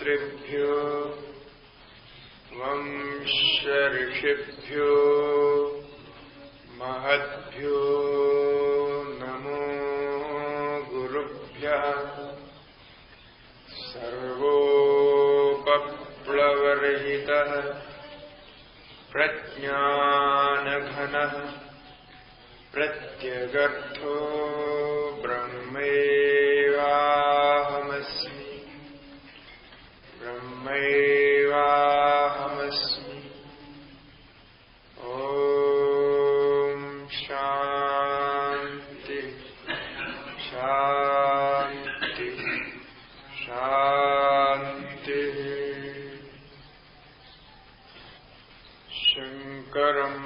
मातृभ्यो वंश ऋषिभ्यो महद्भ्यो नमो गुरुभ्यः। सर्वोपप्लवरहितः प्रज्ञानघनः प्रत्यगर्थो ब्रह्मैवाहमस्मि ब्रह्मैवाहमस्मि। ॐ शान्ति शान्ति शान्तिः। शङ्करं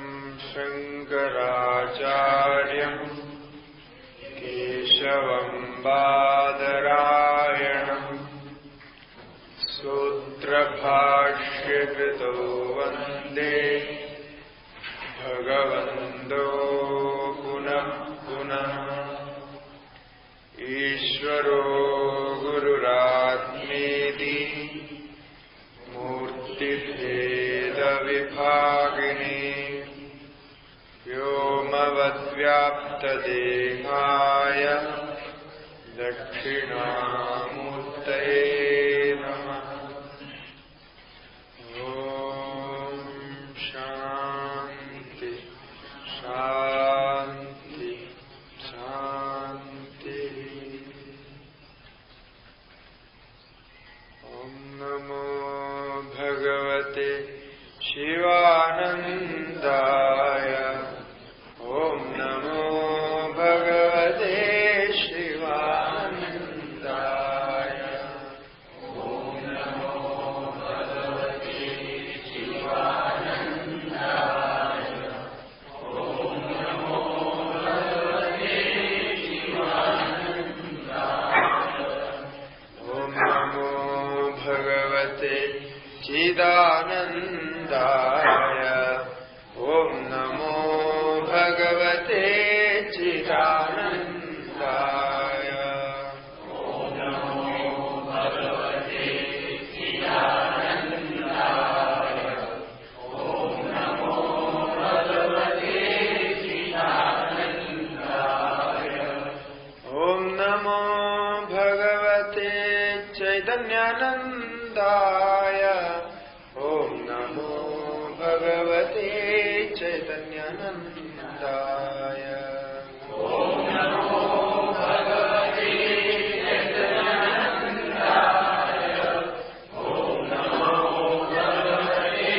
शङ्कराचार्यं केशवं बादरायणं सूत्रभाष्यकृतो वन्दे भगवन्तो पुनः पुनः। ईश्वरो गुरुरात्मेति मूर्तिभेदविभागिने व्योमवद्व्याप्तदेहाय दक्षिणामूर्तये नमः। ॐ शान्ति शान्ति शान्तिः। ॐ नमो भगवते शिवानन्दाय। ॐ नमो भगवते शिवानन्दाय। ॐ नमो भगवते शिवानन्दाय। ॐ नमो भगवते शिवानन्दाय। ॐ नमो भगवते चिदानन्दाय। ॐ नमो भगवते चिदानन्दाय। ॐ नमो भगवते चिदानन्दाय। ॐ नमो भगवते चिदानन्दाय। ॐ नमो भगवते चैतन्यानन्दाय। ॐ नमो भगवते चैतन्यानन्दाय। ॐ नमो भगवते चैतन्यानन्दाय। ॐ नमो भगवते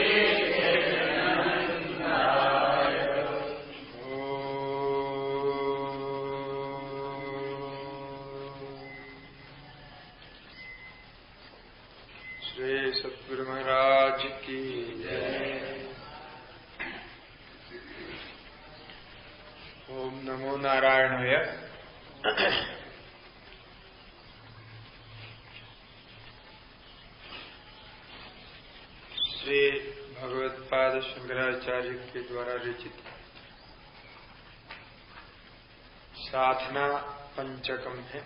चैतन्यानन्दाय। श्री सद्गुरु महाराज की जय। ओम नमो नारायणाय। श्री भगवत्पाद शंकराचार्य के द्वारा रचित साधना पंचकम है।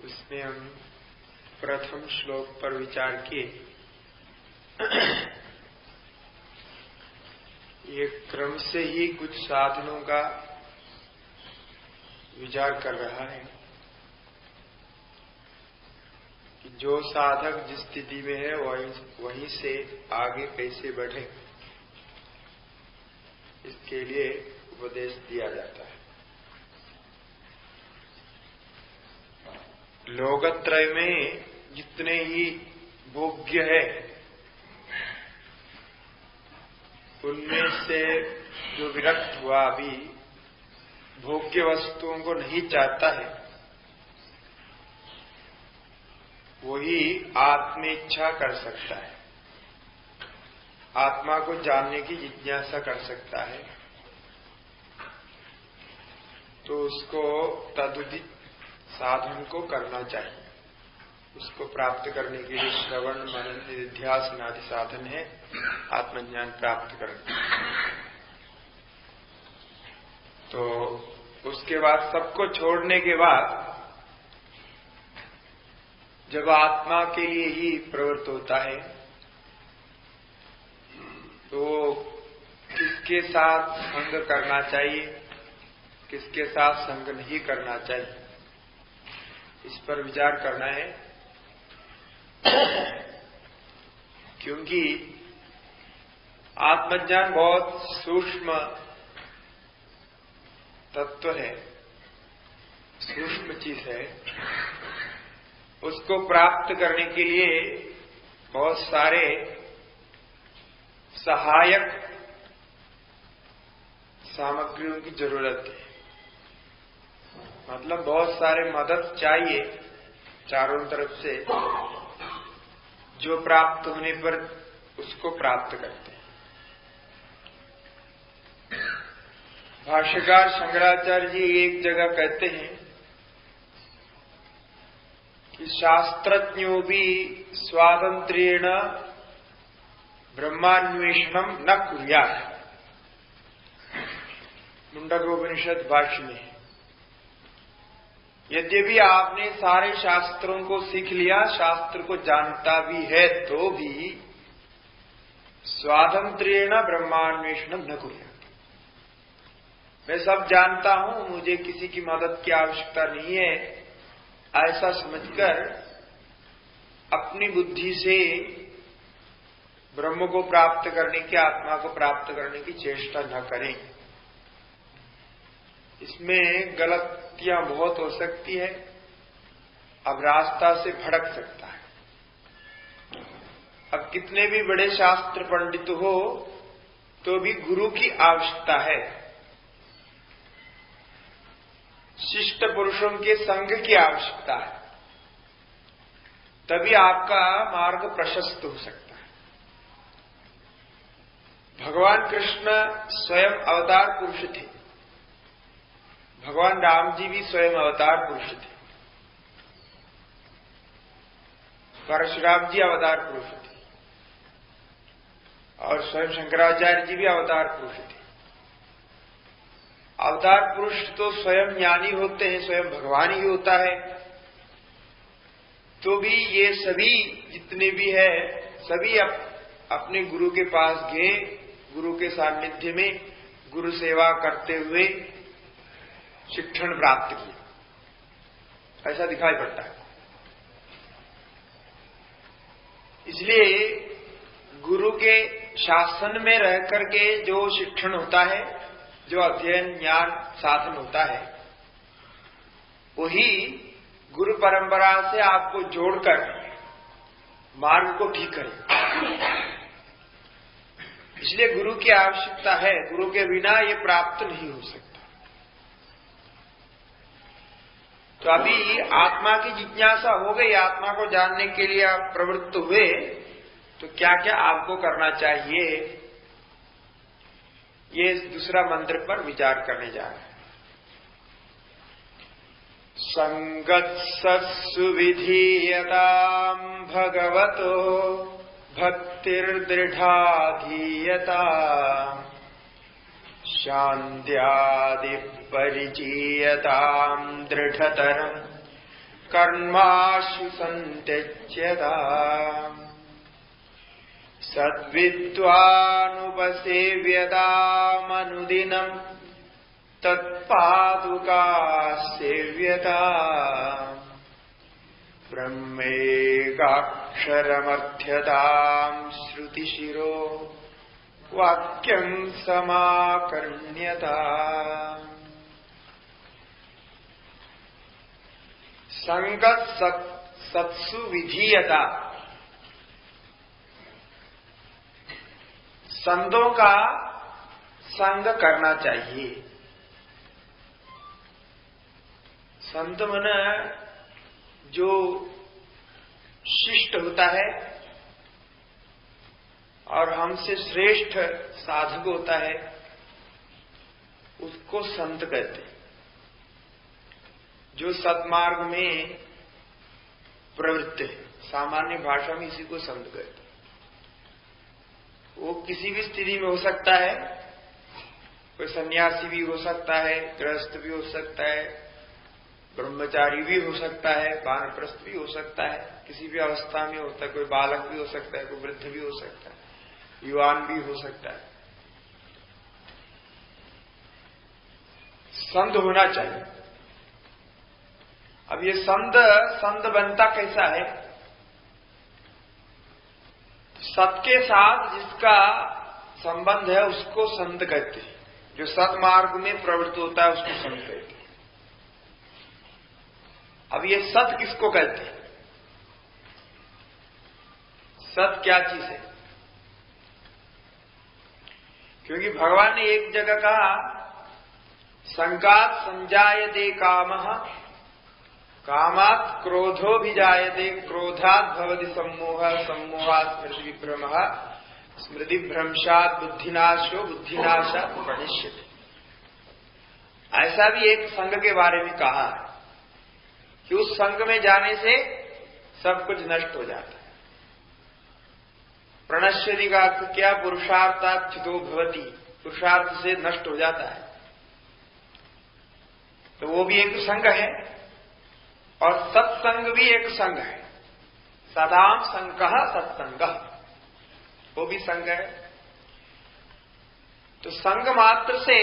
उसमें हम प्रथम श्लोक पर विचार किए। ये क्रम से ही कुछ साधनों का विचार कर रहा है कि जो साधक जिस स्थिति में है वहीं से आगे कैसे बढ़े, इसके लिए उपदेश दिया जाता है। लोकत्रय में जितने ही भोग्य है उनमें से जो विरक्त हुआ भी भोग्य वस्तुओं को नहीं चाहता है, वही आत्मेच्छा कर सकता है, आत्मा को जानने की जिज्ञासा कर सकता है। तो उसको तदुदित साधन को करना चाहिए। उसको प्राप्त करने के लिए श्रवण मनन निधिध्यासन आदि साधन है आत्मज्ञान प्राप्त करना। तो उसके बाद सबको छोड़ने के बाद जब आत्मा के लिए ही प्रवृत्त होता है तो किसके साथ संग करना चाहिए, किसके साथ संग नहीं करना चाहिए, इस पर विचार करना है। क्योंकि आत्मज्ञान बहुत सूक्ष्म तत्व है, सूक्ष्म चीज है। उसको प्राप्त करने के लिए बहुत सारे सहायक सामग्रियों की जरूरत है। मतलब बहुत सारे मदद चाहिए चारों तरफ से, जो प्राप्त होने पर उसको प्राप्त करते हैं। भाष्यकार शंकराचार्य जी एक जगह कहते हैं कि शास्त्रज्ञों भी स्वातंत्र्येण ब्रह्मान्वेषणम न कुर्यात्। मुंडकोपनिषद भाष्य में, यद्यपि आपने सारे शास्त्रों को सीख लिया, शास्त्र को जानता भी है, तो भी स्वातंत्र्येण ब्रह्मान्वेषणम न कुर्यात्। मैं सब जानता हूं, मुझे किसी की मदद की आवश्यकता नहीं है, ऐसा समझकर अपनी बुद्धि से ब्रह्म को प्राप्त करने की, आत्मा को प्राप्त करने की चेष्टा न करें। इसमें गलतियां बहुत हो सकती है, अब रास्ता से भटक सकता है। अब कितने भी बड़े शास्त्र पंडित हो तो भी गुरु की आवश्यकता है, शिष्ट पुरुषों के संग की आवश्यकता है, तभी आपका मार्ग प्रशस्त हो सकता है। भगवान कृष्ण स्वयं अवतार पुरुष थे, भगवान राम जी भी स्वयं अवतार पुरुष थे, परशुराम जी अवतार पुरुष थे, और स्वयं शंकराचार्य जी भी अवतार पुरुष थे। अवतार पुरुष तो स्वयं ज्ञानी होते हैं, स्वयं भगवान ही होता है, तो भी ये सभी जितने भी है सभी अपने गुरु के पास गए, गुरु के सानिध्य में गुरु सेवा करते हुए शिक्षण प्राप्त किया, ऐसा दिखाई पड़ता है। इसलिए गुरु के शासन में रह करके जो शिक्षण होता है, जो अध्ययन ज्ञान साधन होता है, वही गुरु परंपरा से आपको जोड़कर मार्ग को ठीक करे। इसलिए गुरु की आवश्यकता है, गुरु के बिना ये प्राप्त नहीं हो सकता। तो अभी आत्मा की जिज्ञासा हो गई, आत्मा को जानने के लिए आप प्रवृत्त हुए, तो क्या क्या आपको करना चाहिए, ये दूसरा मंत्र पर विचार करने जा रहे हैं। संगत्सत्सु विधीयताम् भगवतो भक्तिर्दृढाधीयताम् शान्त्यादि परिचीयताम् दृढतरम् कर्माशु सन्त्यज्यताम् सद्विद्वानुपसेव्यतामनुदिनम् तत्पादुका सेव्यताम् ब्रह्मेकाक्षरमर्थ्यताम् श्रुतिशिरो वाक्यम् समाकर्ण्यताम्। संगत सत्सु विधीयता, संतों का संग करना चाहिए। संत मन जो शिष्ट होता है और हमसे श्रेष्ठ साधक होता है, उसको संत कहते हैं। जो सत्मार्ग में प्रवृत्त है, सामान्य भाषा में इसी को संत कहते हैं। वो किसी भी स्थिति में हो सकता है, कोई सन्यासी भी हो सकता है, गृहस्थ भी हो सकता है, ब्रह्मचारी भी हो सकता है, वानप्रस्थ भी हो सकता है, किसी भी अवस्था में होता है। कोई बालक भी हो सकता है, कोई वृद्ध भी हो सकता है, युवान भी हो सकता है। संत होना चाहिए। अब ये संत बनता कैसा है? सत के साथ जिसका संबंध है उसको संत कहते हैं। जो सत मार्ग में प्रवृत्त होता है उसको संत कहते हैं। अब ये सत किसको कहते हैं? सत क्या चीज है? क्योंकि भगवान ने एक जगह कहा, संकात संजायते कामः, कामात् क्रोधो भी जायते, क्रोधात् भवति सम्मोहः, सम्मोहात् स्मृतिविभ्रमः, स्मृतिभ्रंशात् बुद्धिनाशो, बुद्धिनाशात् प्रणश्यते। ऐसा भी एक संघ के बारे में कहा है कि उस संघ में जाने से सब कुछ नष्ट हो जाता है। प्रणश्यति का अर्थ क्या? पुरुषार्थात् च्युतो भवति, पुरुषार्थ से नष्ट हो जाता है। तो वो भी एक संघ है। और सत्संग भी एक संघ है। सदाम संकः सत्संगः, वो भी संघ है। तो संघ मात्र से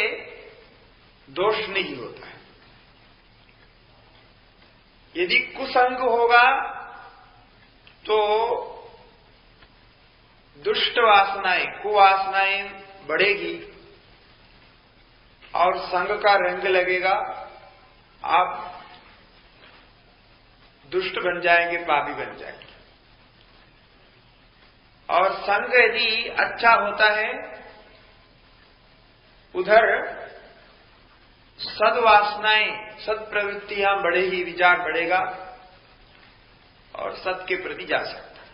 दोष नहीं होता है। यदि कुसंग होगा तो दुष्ट वासनाएं, कुवासनाएं बढ़ेगी और संघ का रंग लगेगा। आप दुष्ट बन जाएंगे, पापी बन जाएंगे। और संग यदि अच्छा होता है, उधर सद्वासनाएं, सत्प्रवृत्तियां बढ़ेगी, विचार बढ़ेगा और सत के प्रति जा सकता है।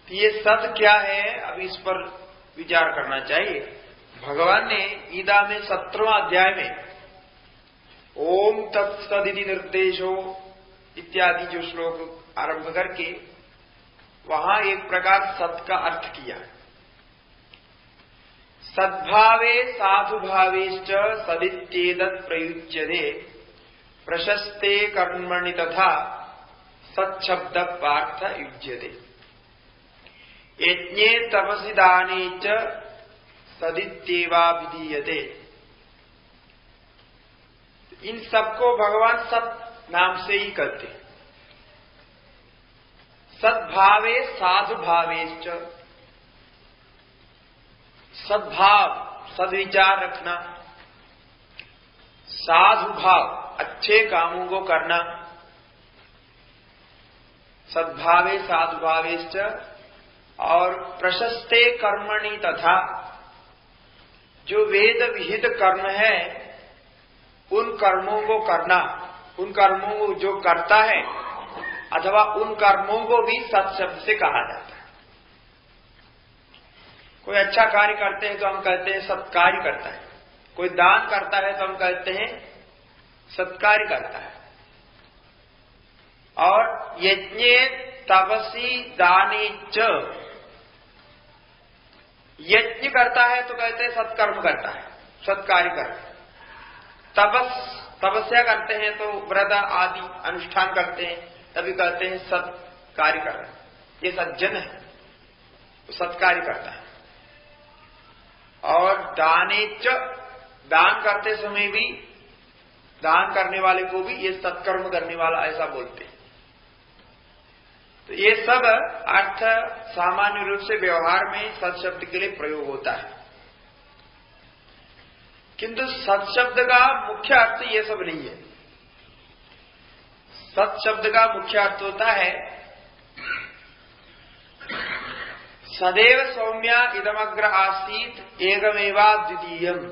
तो ये सत क्या है, अब इस पर विचार करना चाहिए। भगवान ने गीता में 17वां अध्याय में ओम तत्सदिति निर्देशो इत्यादि जो श्लोक आरंभ करके वहां एक प्रकार सत का अर्थ किया। सद्भावे साधुभावेश्च सदित्येतत् प्रयुज्यते, प्रशस्ते कर्मणि तथा सच्छब्द पार्थ युज्यते, यज्ञे तपसि दाने च सदित्येवाभिधीयते। इन सबको भगवान सत नाम से ही कहते हैं। सद्भावे साधुभावेश्च, सद्भाव, सद्विचार रखना, साधुभाव, अच्छे कामों को करना, सद्भावे साधुभावेश्च, और प्रशस्ते कर्मणि तथा, जो वेद विहित कर्म है उन कर्मों को करना, उन कर्मों को जो करता है अथवा उन कर्मों को भी सत शब्द से कहा जाता है। कोई अच्छा कार्य करते हैं तो हम कहते हैं सत्कार्य करता है, कोई दान करता है तो हम कहते हैं सत्कार्य करता है। और यज्ञे तपसी दाने च, यज्ञ करता है तो कहते हैं सत्कर्म करता है, सत्कार्य करता है। तपस्या करते हैं तो व्रत आदि अनुष्ठान करते हैं, तभी कहते हैं सत कार्य कर रहे हैं, ये सज्जन है, तो सत्कार्य करता है। और दाने च, दान करते समय भी, दान करने वाले को भी ये सत्कर्म करने वाला ऐसा बोलते हैं। तो ये सब अर्थ सामान्य रूप से व्यवहार में सत शब्द के लिए प्रयोग होता है, किंतु सत शब्द का मुख्य अर्थ ये सब नहीं है। सत शब्द का मुख्य अर्थ होता है सदैव सौम्या इदमग्र आसीत एकमेवा द्वितीयम्।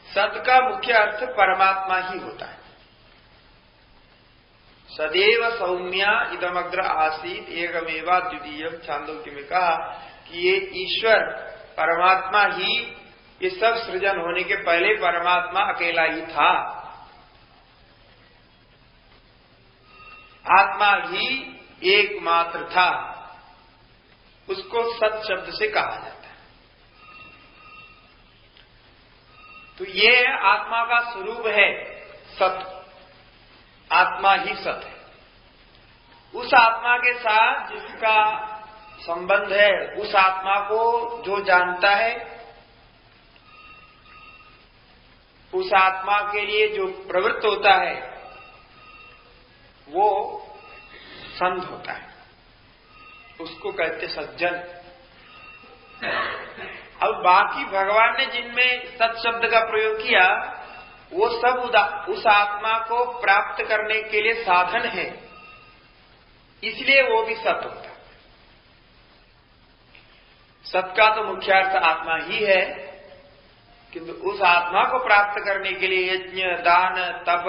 सत का मुख्य अर्थ परमात्मा ही होता है। सदैव सौम्या इदमग्र आसीत एकमेवा द्वितीयम्, छांदोग्य में कहा कि ये ईश्वर परमात्मा ही, ये सब सृजन होने के पहले परमात्मा अकेला ही था, आत्मा ही एकमात्र था, उसको सत शब्द से कहा जाता है। तो ये आत्मा का स्वरूप है सत। आत्मा ही सत है। उस आत्मा के साथ जिसका संबंध है, उस आत्मा को जो जानता है, उस आत्मा के लिए जो प्रवृत्त होता है, वो संत होता है। उसको कहते सज्जन। अब बाकी भगवान ने जिनमें सत शब्द का प्रयोग किया, वो सब उस आत्मा को प्राप्त करने के लिए साधन है, इसलिए वो भी सत होता है। सत का तो मुख्यार्थ आत्मा ही है, किंतु उस आत्मा को प्राप्त करने के लिए यज्ञ, दान, तप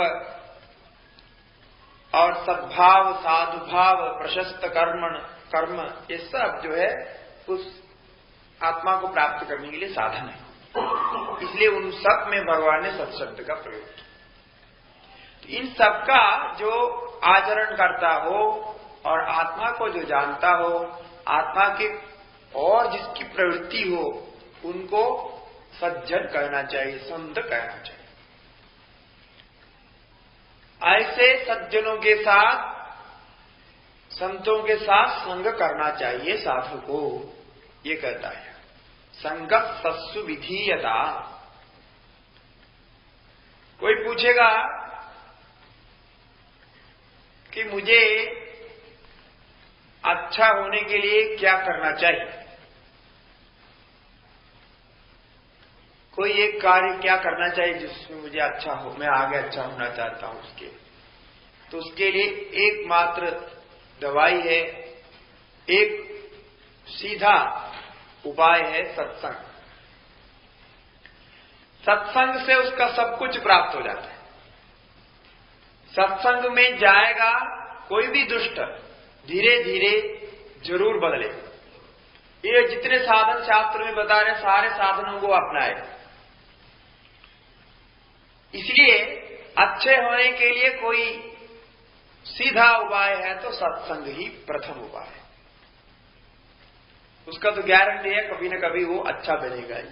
और सद्भाव, साधुभाव, प्रशस्त कर्म, ये सब जो है उस आत्मा को प्राप्त करने के लिए साधन है। इसलिए उन सब में भगवान ने सत शब्द का प्रयोग किया। तो इन सब का जो आचरण करता हो और आत्मा को जो जानता हो, आत्मा के और जिसकी प्रवृत्ति हो, उनको सज्जन कहना चाहिए, संत कहना चाहिए। ऐसे सज्जनों के साथ, संतों के साथ संग करना चाहिए साधु को, ये कहता है। संगत सत्सु विधीयता। कोई पूछेगा कि मुझे अच्छा होने के लिए क्या करना चाहिए, कोई एक कार्य क्या करना चाहिए जिसमें मुझे अच्छा हो, मैं आगे अच्छा होना चाहता हूं उसके, तो उसके लिए एकमात्र दवाई है, एक सीधा उपाय है सत्संग। सत्संग से उसका सब कुछ प्राप्त हो जाता है। सत्संग में जाएगा, कोई भी दुष्ट धीरे धीरे जरूर बदलेगा। ये जितने साधन शास्त्र में बता रहे, सारे साधनों को अपनाए। इसलिए अच्छे होने के लिए कोई सीधा उपाय है तो सत्संग ही प्रथम उपाय है। उसका तो गारंटी है कभी न कभी वो अच्छा बनेगा ही।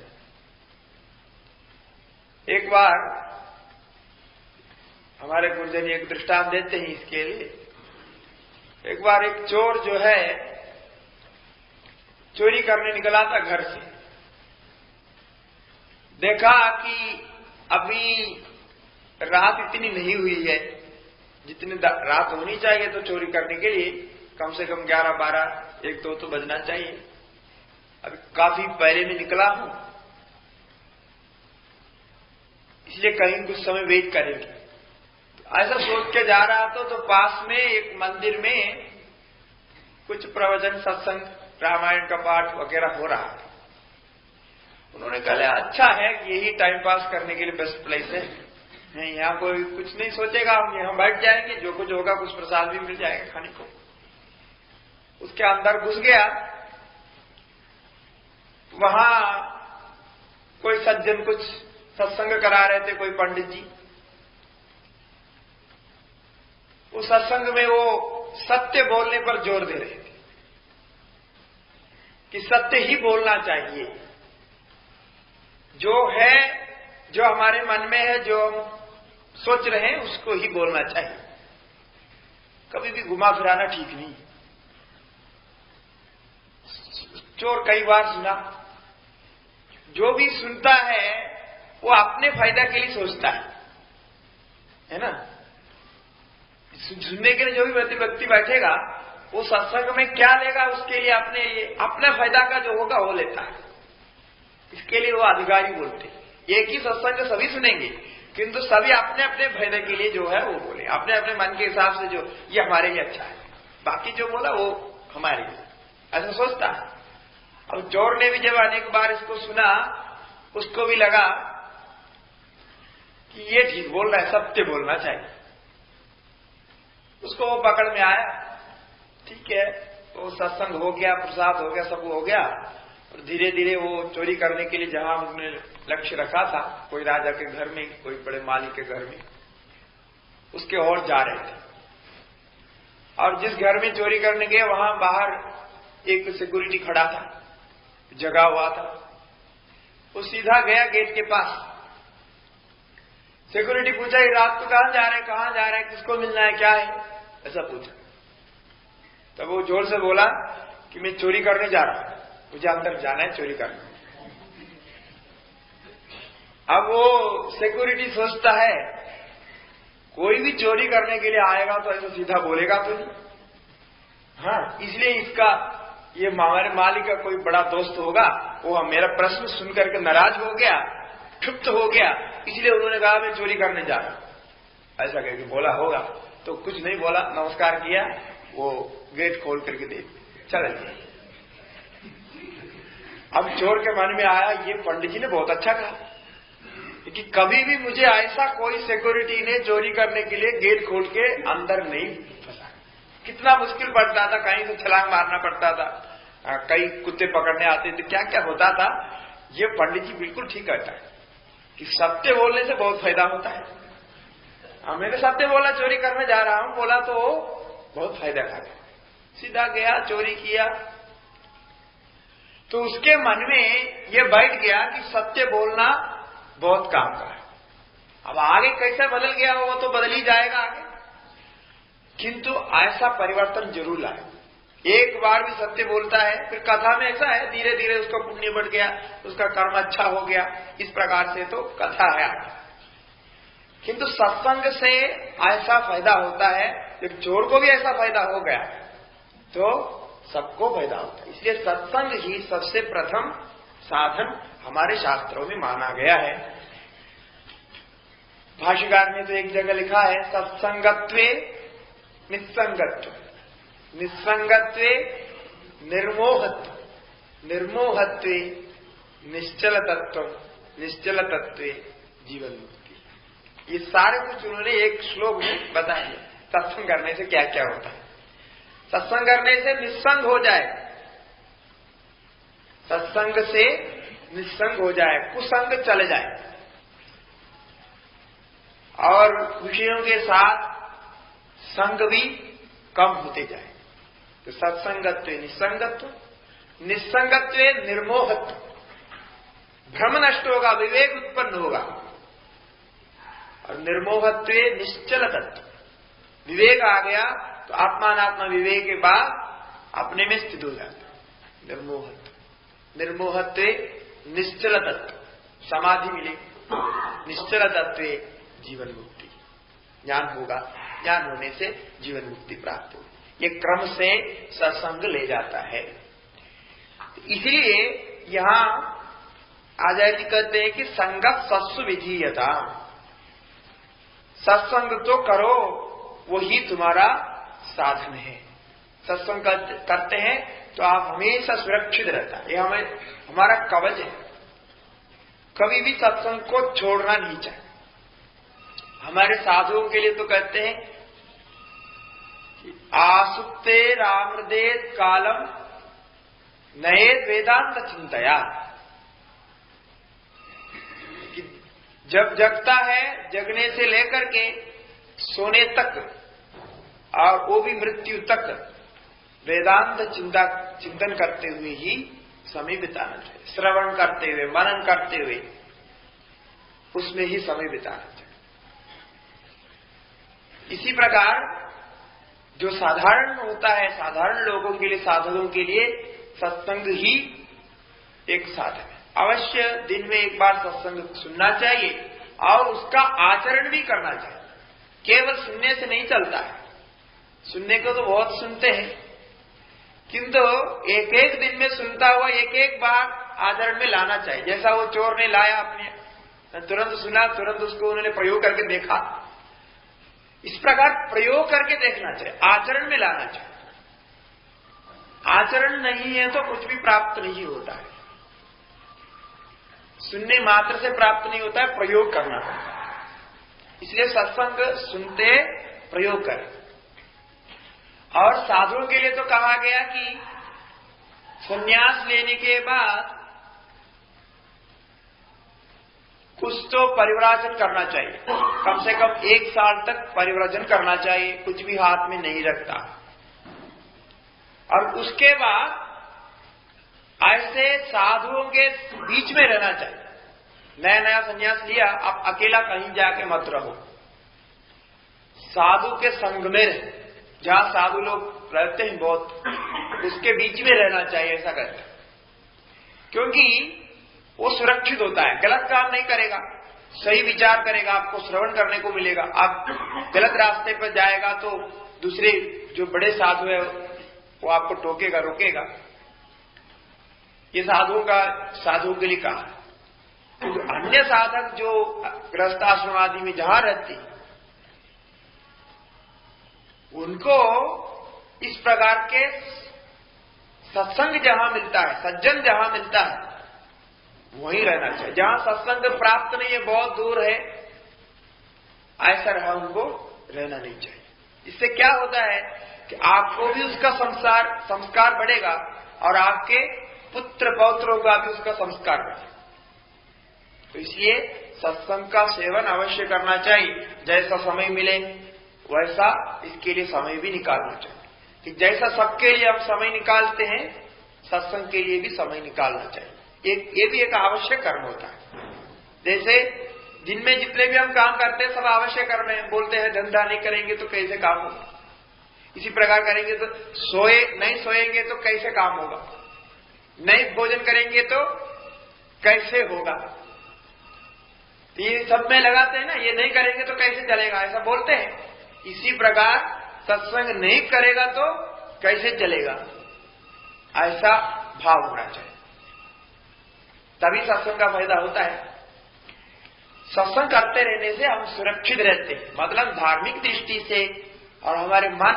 एक बार हमारे गुरुजन एक दृष्टांत देते हैं इसके लिए। एक बार एक चोर जो है चोरी करने निकला था घर से। देखा कि अभी रात इतनी नहीं हुई है जितनी रात होनी चाहिए, तो चोरी करने के लिए कम से कम 11, 12, 1, 2 तो बजना चाहिए। अभी काफी पहले में निकला हूं, इसलिए कहीं कुछ समय वेट करेंगे। ऐसा सोच के जा रहा था तो पास में एक मंदिर में कुछ प्रवचन, सत्संग, रामायण का पाठ वगैरह हो रहा था। उन्होंने कहा अच्छा है, यही टाइम पास करने के लिए बेस्ट प्लेस है, यहाँ कोई कुछ नहीं सोचेगा, हम यहाँ बैठ जाएंगे, जो कुछ होगा कुछ प्रसाद भी मिल जाएगा खाने को। उसके अंदर घुस गया। वहां कोई सज्जन कुछ सत्संग करा रहे थे, कोई पंडित जी। उस सत्संग में वो सत्य बोलने पर जोर दे रहे थे कि सत्य ही बोलना चाहिए, जो है, जो हमारे मन में है, जो हम सोच रहे हैं उसको ही बोलना चाहिए, कभी भी घुमा फिराना ठीक नहीं। चोर कई बार सुना, जो भी सुनता है वो अपने फायदा के लिए सोचता है ना। सुनने के लिए जो भी व्यक्ति बैठेगा वो सत्संग में क्या लेगा, उसके लिए अपने फायदा का जो होगा वो लेता है। इसके लिए वो अधिकारी बोलते हैं। एक ही सत्संग सभी सुनेंगे, किंतु सभी अपने अपने फायदे के लिए जो है वो बोले, अपने अपने मन के हिसाब से, जो ये हमारे लिए अच्छा है, बाकी जो बोला वो हमारे लिए, ऐसा सोचता है। अब चोर ने भी जब अनेक बार इसको सुना, उसको भी लगा कि ये ठीक बोल रहा है, सत्य बोलना चाहिए। उसको वो पकड़ में आया, ठीक है, तो सत्संग हो गया, प्रसाद हो गया, सब हो गया। और धीरे धीरे वो चोरी करने के लिए जहां उन्होंने लक्ष्य रखा था, कोई राजा के घर में, कोई बड़े मालिक के घर में, उसके और जा रहे थे। और जिस घर में चोरी करने गए वहां बाहर एक सिक्योरिटी खड़ा था, जगा हुआ था। वो सीधा गया गेट के पास सिक्योरिटी पूछा कि रात को कहां जा रहे हैं, किसको मिलना है, क्या है, ऐसा पूछा। तब वो जोर से बोला कि मैं चोरी करने जा रहा हूं, मुझे अंदर जाना है चोरी करने। अब वो सिक्योरिटी सोचता है कोई भी चोरी करने के लिए आएगा तो ऐसा सीधा बोलेगा तो नहीं, हाँ, इसलिए इसका ये हमारे मालिक का कोई बड़ा दोस्त होगा, वो मेरा प्रश्न सुन करके नाराज हो गया, क्षुब्ध हो गया, इसलिए उन्होंने कहा मैं चोरी करने जा रहा हूं, ऐसा करके बोला होगा। तो कुछ नहीं बोला, नमस्कार किया, वो गेट खोल करके दे चल गया। अब चोर के मन में आया ये पंडित जी ने बहुत अच्छा कहा कि कभी भी मुझे ऐसा कोई सिक्योरिटी ने चोरी करने के लिए गेट खोल के अंदर नहीं फंसा। कितना मुश्किल पड़ता था, कहीं से छलांग मारना पड़ता था, कई कुत्ते पकड़ने आते थे, क्या क्या होता था। ये पंडित जी बिल्कुल ठीक कहता है कि सत्य बोलने से बहुत फायदा होता है। मैंने सत्य बोला, चोरी करने जा रहा हूं बोला तो बहुत फायदा था। सीधा गया, चोरी किया, तो उसके मन में ये बैठ गया कि सत्य बोलना बहुत काम का है। अब आगे कैसे बदल गया वो तो बदल ही जाएगा आगे, किंतु ऐसा परिवर्तन जरूर लाए। एक बार भी सत्य बोलता है, फिर कथा में ऐसा है धीरे धीरे उसका पुण्य बढ़ गया, उसका कर्म अच्छा हो गया, इस प्रकार से तो कथा है आगे। किंतु सत्संग से ऐसा फायदा होता है, जब चोर को भी ऐसा फायदा हो गया तो सबको फायदा होता है। इसलिए सत्संग ही सबसे प्रथम साधन हमारे शास्त्रों में माना गया है। भाष्यकार ने तो एक जगह लिखा है सत्संगत्वे निस्संगत्व, निस्संगत्वे निर्मोहत्व, निर्मोहत्वे निश्चल तत्व, निश्चल तत्वे जीवन मुक्ति। ये सारे कुछ उन्होंने एक श्लोक में बताया सत्संग करने से क्या क्या होता है। सत्संग करने से निस्संग हो जाए, सत्संग से निस्संग हो जाए, कुसंग चले जाए और विषयों के साथ संग भी कम होते जाए। तो सत्संगत्व निस्संगत्व, निस्संगत्व निर्मोहत्व, भ्रम नष्ट होगा, विवेक उत्पन्न होगा, और निर्मोहत्व निश्चल तत्व, विवेक आ गया तो आत्मानात्मा विवेक के बाद अपने में स्थित हो जाता है। निर्मोहत्व, निर्मोहत्व निश्चल तत्व, समाधि मिले, निश्चल तत्व जीवन मुक्ति, ज्ञान होगा, ज्ञान होने से जीवन मुक्ति प्राप्त होगी। ये क्रम से सत्संग ले जाता है। इसलिए यहां आचार्य जी कहते हैं कि संगत सत्सु विधीयता, सत्संग तो करो, वही तुम्हारा साधन है। सत्संग करते हैं तो आप हमेशा सुरक्षित रहता है, ये हमारा कवच है। कभी भी सत्संग को छोड़ना नहीं चाहिए। हमारे साधुओं के लिए तो कहते हैं कि आसुप्ते रामृदेत कालम नयेत वेदांत चिंतया, कि जब जगता है जगने से लेकर के सोने तक और वो भी मृत्यु तक वेदांत चिंतन करते हुए ही समय बिताना चाहिए। श्रवण करते हुए, मनन करते हुए उसमें ही समय बिताना चाहिए। इसी प्रकार जो साधारण होता है, साधारण लोगों के लिए, साधकों के लिए सत्संग ही एक साधन है। अवश्य दिन में एक बार सत्संग सुनना चाहिए और उसका आचरण भी करना चाहिए। केवल सुनने से नहीं चलता है, सुनने को तो बहुत सुनते हैं, किंतु एक एक दिन में सुनता हुआ एक एक बार आचरण में लाना चाहिए। जैसा वो चोर ने लाया, अपने तुरंत सुना, तुरंत उसको उन्होंने प्रयोग करके देखा, इस प्रकार प्रयोग करके देखना चाहिए, आचरण में लाना चाहिए। आचरण नहीं है तो कुछ भी प्राप्त नहीं होता है। सुनने मात्र से प्राप्त नहीं होता है, प्रयोग करना पड़ता है। इसलिए सत्संग सुनते प्रयोग करें। और साधुओं के लिए तो कहा गया कि संन्यास लेने के बाद कुछ तो परिव्राजन करना चाहिए, कम से कम 1 साल तक परिव्राजन करना चाहिए, कुछ भी हाथ में नहीं रखता। और उसके बाद ऐसे साधुओं के बीच में रहना चाहिए, नया नया संन्यास लिया, आप अकेला कहीं जाके मत रहो, साधु के संग में रहे, जहां साधु लोग रहते हैं बहुत, उसके बीच में रहना चाहिए, ऐसा कहते हैं। क्योंकि वो सुरक्षित होता है, गलत काम नहीं करेगा, सही विचार करेगा, आपको श्रवण करने को मिलेगा। आप गलत रास्ते पर जाएगा तो दूसरे जो बड़े साधु है वो आपको टोकेगा, रोकेगा। ये साधुओं के लिए कहा है। तो अन्य साधक जो गृहस्थ आश्रम आदि में जहां रहते हैं, उनको इस प्रकार के सत्संग जहां मिलता है, सज्जन जहां मिलता है, वहीं रहना चाहिए। जहां सत्संग प्राप्त नहीं है, बहुत दूर है, ऐसा रहा उनको रहना नहीं चाहिए। इससे क्या होता है कि आपको भी उसका संस्कार बढ़ेगा और आपके पुत्र पौत्रों का भी उसका संस्कार बढ़ेगा। तो इसलिए सत्संग का सेवन अवश्य करना चाहिए। जैसा समय मिले वैसा इसके लिए समय भी निकालना चाहिए। कि जैसा सबके लिए हम समय निकालते हैं, सत्संग के लिए भी समय निकालना चाहिए। ये भी एक आवश्यक कर्म होता है। जैसे जिनमें जितने भी हम काम करते हैं सब आवश्यक कर्म है। बोलते हैं धंधा नहीं करेंगे तो कैसे काम होगा, इसी प्रकार करेंगे तो नहीं सोएंगे तो कैसे काम होगा, नहीं भोजन करेंगे तो कैसे होगा। तो ये सब में लगाते हैं ना, ये नहीं करेंगे तो कैसे चलेगा, ऐसा बोलते हैं। इसी प्रकार सत्संग नहीं करेगा तो कैसे चलेगा, ऐसा भाव होना चाहिए, तभी सत्संग का फायदा होता है। सत्संग करते रहने से हम सुरक्षित रहते हैं, मतलब धार्मिक दृष्टि से, और हमारे मन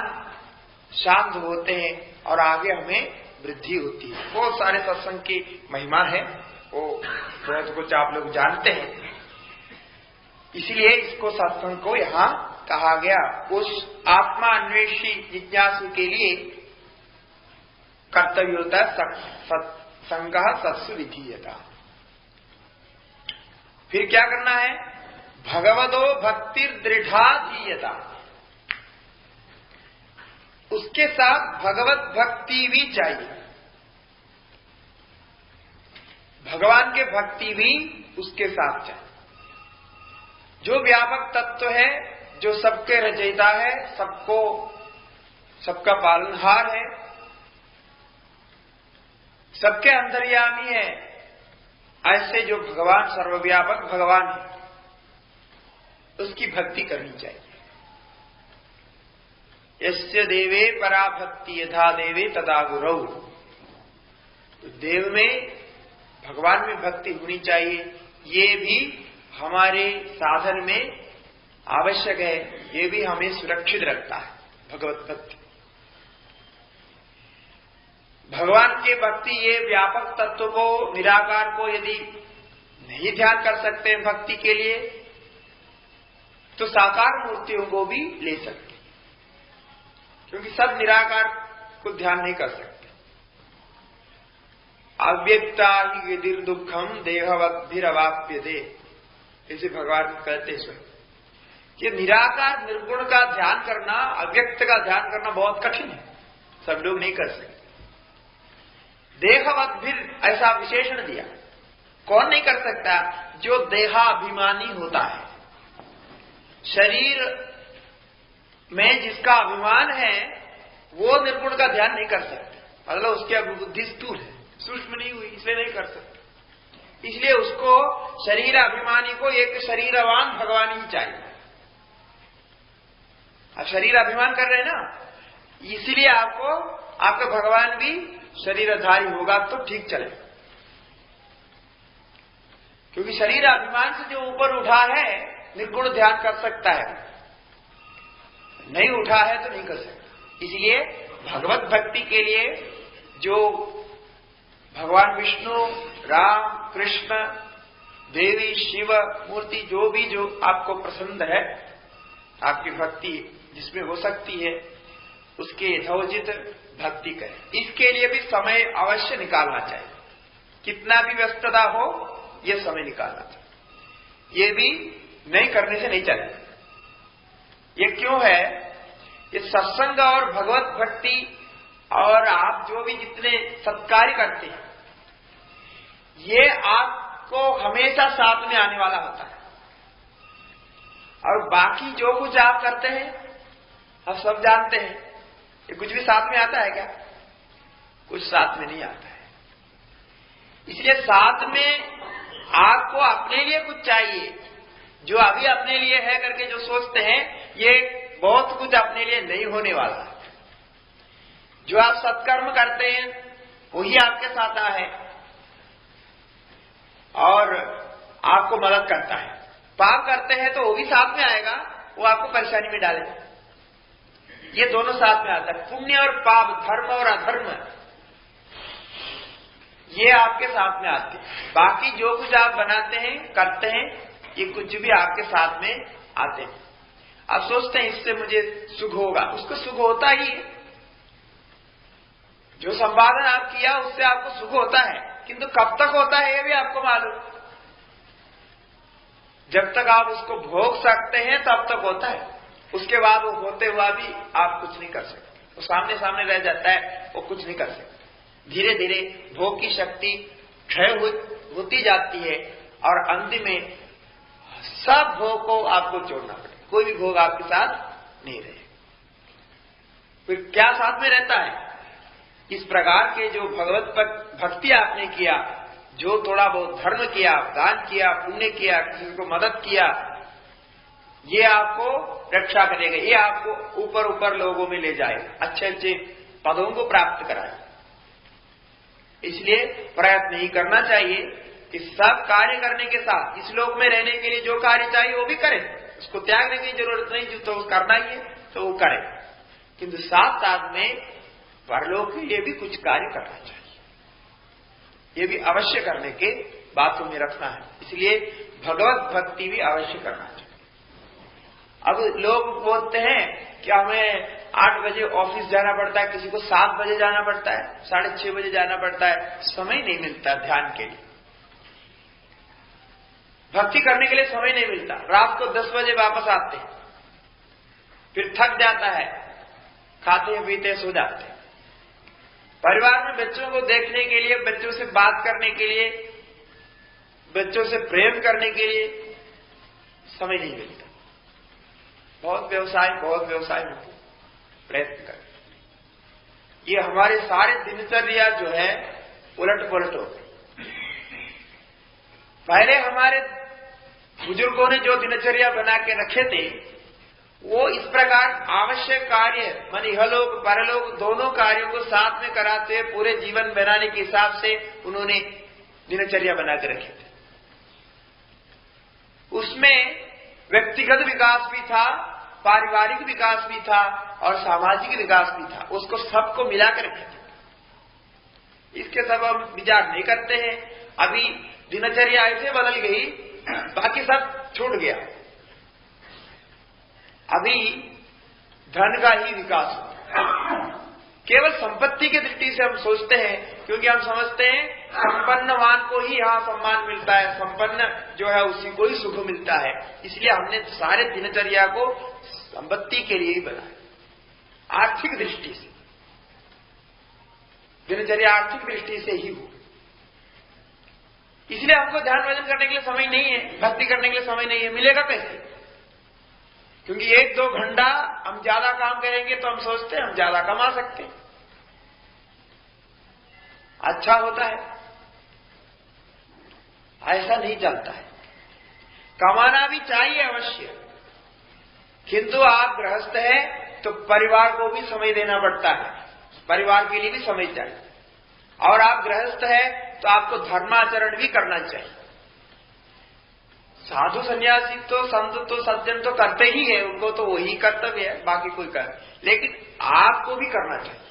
शांत होते हैं और आगे हमें वृद्धि होती है। बहुत सारे सत्संग की महिमा है, वो बहुत कुछ आप लोग जानते हैं। इसलिए इसको सत्संग को यहाँ कहा गया। उस आत्मा अन्वेषी जिज्ञासु के लिए कर्तव्य होता है सत्संग सत्सु विधीयता। फिर क्या करना है, भगवदो भक्ति दृढ़ा धीयता, उसके साथ भगवत भक्ति भी चाहिए। भगवान के भक्ति भी उसके साथ चाहिए। जो व्यापक तत्व है, जो सबके रचयिता है, सबका पालनहार है, सबके अंतर्यामी है, ऐसे जो भगवान सर्वव्यापक भगवान है, उसकी भक्ति करनी चाहिए। यस्य देवे परा भक्ति यथा देवे तदा गुरौ, तो देव में भगवान में भक्ति होनी चाहिए। ये भी हमारे साधन में आवश्यक है, ये भी हमें सुरक्षित रखता है भगवत भक्ति। भगवान के भक्ति ये व्यापक तत्व को, निराकार को यदि नहीं ध्यान कर सकते हैं भक्ति के लिए, तो साकार मूर्तियों को भी ले सकते, क्योंकि सब निराकार को ध्यान नहीं कर सकते। अव्यक्ता ही यदि दुखम देहवद्भिरवाप्यते, ऐसे भगवान कहते हैं कि निराकार निर्गुण का ध्यान करना, अव्यक्त का ध्यान करना बहुत कठिन है, सब लोग नहीं कर सकते। देहवद्भिर ऐसा विशेषण दिया, कौन नहीं कर सकता, जो देहाभिमानी होता है, शरीर में जिसका अभिमान है, वो निर्गुण का ध्यान नहीं कर सकता। मतलब उसकी बुद्धि स्थूल है, सूक्ष्म नहीं हुई, इसलिए नहीं कर सकते। इसलिए उसको शरीर अभिमानी को एक शरीरवान भगवान ही चाहिए। आप शरीर अभिमान कर रहे हैं ना, इसलिए आपका भगवान भी शरीरधारी होगा तो ठीक चले। क्योंकि शरीर अभिमान से जो ऊपर उठा है, निर्गुण ध्यान कर सकता है, नहीं उठा है तो नहीं कर सकता। इसलिए भगवत भक्ति के लिए जो भगवान विष्णु, राम, कृष्ण, देवी, शिव मूर्ति, जो आपको पसंद है, आपकी भक्ति जिसमें हो सकती है, उसके यथोचित भक्ति करें। इसके लिए भी समय अवश्य निकालना चाहिए। कितना भी व्यस्तता हो, यह समय निकालना चाहिए। ये भी नहीं करने से नहीं चलेगा। ये क्यों है, ये सत्संग और भगवत भक्ति और आप जो भी जितने सत्कार्य करते हैं, ये आप आपको हमेशा साथ में आने वाला होता है। और बाकी जो कुछ आप करते हैं आप सब जानते हैं, ये कुछ भी साथ में आता है क्या? कुछ साथ में नहीं आता है। इसलिए साथ में आपको अपने लिए कुछ चाहिए। जो अभी अपने लिए है करके जो सोचते हैं, ये बहुत कुछ अपने लिए नहीं होने वाला है। जो आप सत्कर्म करते हैं वही आपके साथ है और आपको मदद करता है। पाप करते हैं तो वो भी साथ में आएगा, वो आपको परेशानी में डालेगा। ये दोनों साथ में आता है। पुण्य और पाप, धर्म और अधर्म, ये आपके साथ में आते हैं। बाकी जो कुछ आप बनाते हैं करते हैं, ये कुछ भी आपके साथ में आते हैं। आप सोचते हैं इससे मुझे सुख होगा, उसको सुख होता ही है। जो संपादन आप किया उससे आपको सुख होता है, किंतु कब तक होता है ये भी आपको मालूम। जब तक आप उसको भोग सकते हैं तब तक होता है, उसके बाद वो होते हुआ भी आप कुछ नहीं कर सकते। वो सामने सामने रह जाता है, वो कुछ नहीं कर सकते। धीरे धीरे भोग की शक्ति क्षय होती जाती है और अंत में सब भोग को आपको छोड़ना पड़ेगा। कोई भी भोग आपके साथ नहीं रहे। फिर क्या साथ में रहता है? इस प्रकार के जो भगवत भक्ति आपने किया, जो थोड़ा बहुत धर्म किया, दान किया, पुण्य किया, किसी को मदद किया, ये आपको रक्षा करेगा। ये आपको ऊपर ऊपर लोगों में ले जाएगा, अच्छे अच्छे पदों को प्राप्त कराएगा। इसलिए प्रयत्न ही करना चाहिए कि सब कार्य करने के साथ इस लोक में रहने के लिए जो कार्य चाहिए वो भी करें। उसको त्यागने की जरूरत नहीं, जो तो करना ही है तो वो करें, किंतु साथ साथ में परलोक के लिए भी कुछ कार्य करना चाहिए। ये भी अवश्य करने के बातों में रखना है। इसलिए भगवत भक्ति भी अवश्य करना चाहिए। अब लोग बोलते हैं कि हमें 8 बजे ऑफिस जाना पड़ता है, किसी को 7 बजे जाना पड़ता है, 6:30 बजे जाना पड़ता है, समय नहीं मिलता ध्यान के लिए, भक्ति करने के लिए समय नहीं मिलता। रात को 10 बजे वापस आते हैं, फिर थक जाता है, खाते पीते सो जाते हैं। परिवार में बच्चों को देखने के लिए, बच्चों से बात करने के लिए, बच्चों से प्रेम करने के लिए समय नहीं मिलता। बहुत व्यवसाय में प्रयत्न कर। ये हमारे सारे दिनचर्या जो है उलट पुलट हो गई। पहले हमारे बुजुर्गों ने जो दिनचर्या बना के रखे थे वो इस प्रकार आवश्यक कार्य मान इहलोक परलोक दोनों कार्यों को साथ में कराते हुए पूरे जीवन बनाने के हिसाब से उन्होंने दिनचर्या बना के रखे थे। उसमें व्यक्तिगत विकास भी था, पारिवारिक विकास भी था और सामाजिक विकास भी था। उसको सबको मिलाकर रखे थे। इसके सब हम विचार नहीं करते हैं। अभी दिनचर्या ऐसे बदल गई, बाकी सब छूट गया। अभी धन का ही विकास हो, केवल संपत्ति की दृष्टि से हम सोचते हैं, क्योंकि हम समझते हैं संपन्नवान को ही यहाँ सम्मान मिलता है, संपन्न जो है उसी को ही सुख मिलता है। इसलिए हमने सारे दिनचर्या को संपत्ति के लिए ही बनाया। आर्थिक दृष्टि से दिनचर्या आर्थिक दृष्टि से ही हो। इसलिए हमको ध्यान भजन करने के लिए समय नहीं है, भक्ति करने के लिए समय नहीं है। मिलेगा कैसे? क्योंकि 1-2 घंटा हम ज्यादा काम करेंगे तो हम सोचते हैं हम ज्यादा कमा सकते हैं, अच्छा होता है। ऐसा नहीं चलता है। कमाना भी चाहिए अवश्य, किंतु आप गृहस्थ हैं तो परिवार को भी समय देना पड़ता है, परिवार के लिए भी समय चाहिए। और आप गृहस्थ हैं तो आपको धर्माचरण भी करना चाहिए। साधु सन्यासी तो संत तो सज्जन तो करते ही है, उनको तो वही कर्तव्य है, बाकी कोई कर, लेकिन आपको भी करना चाहिए।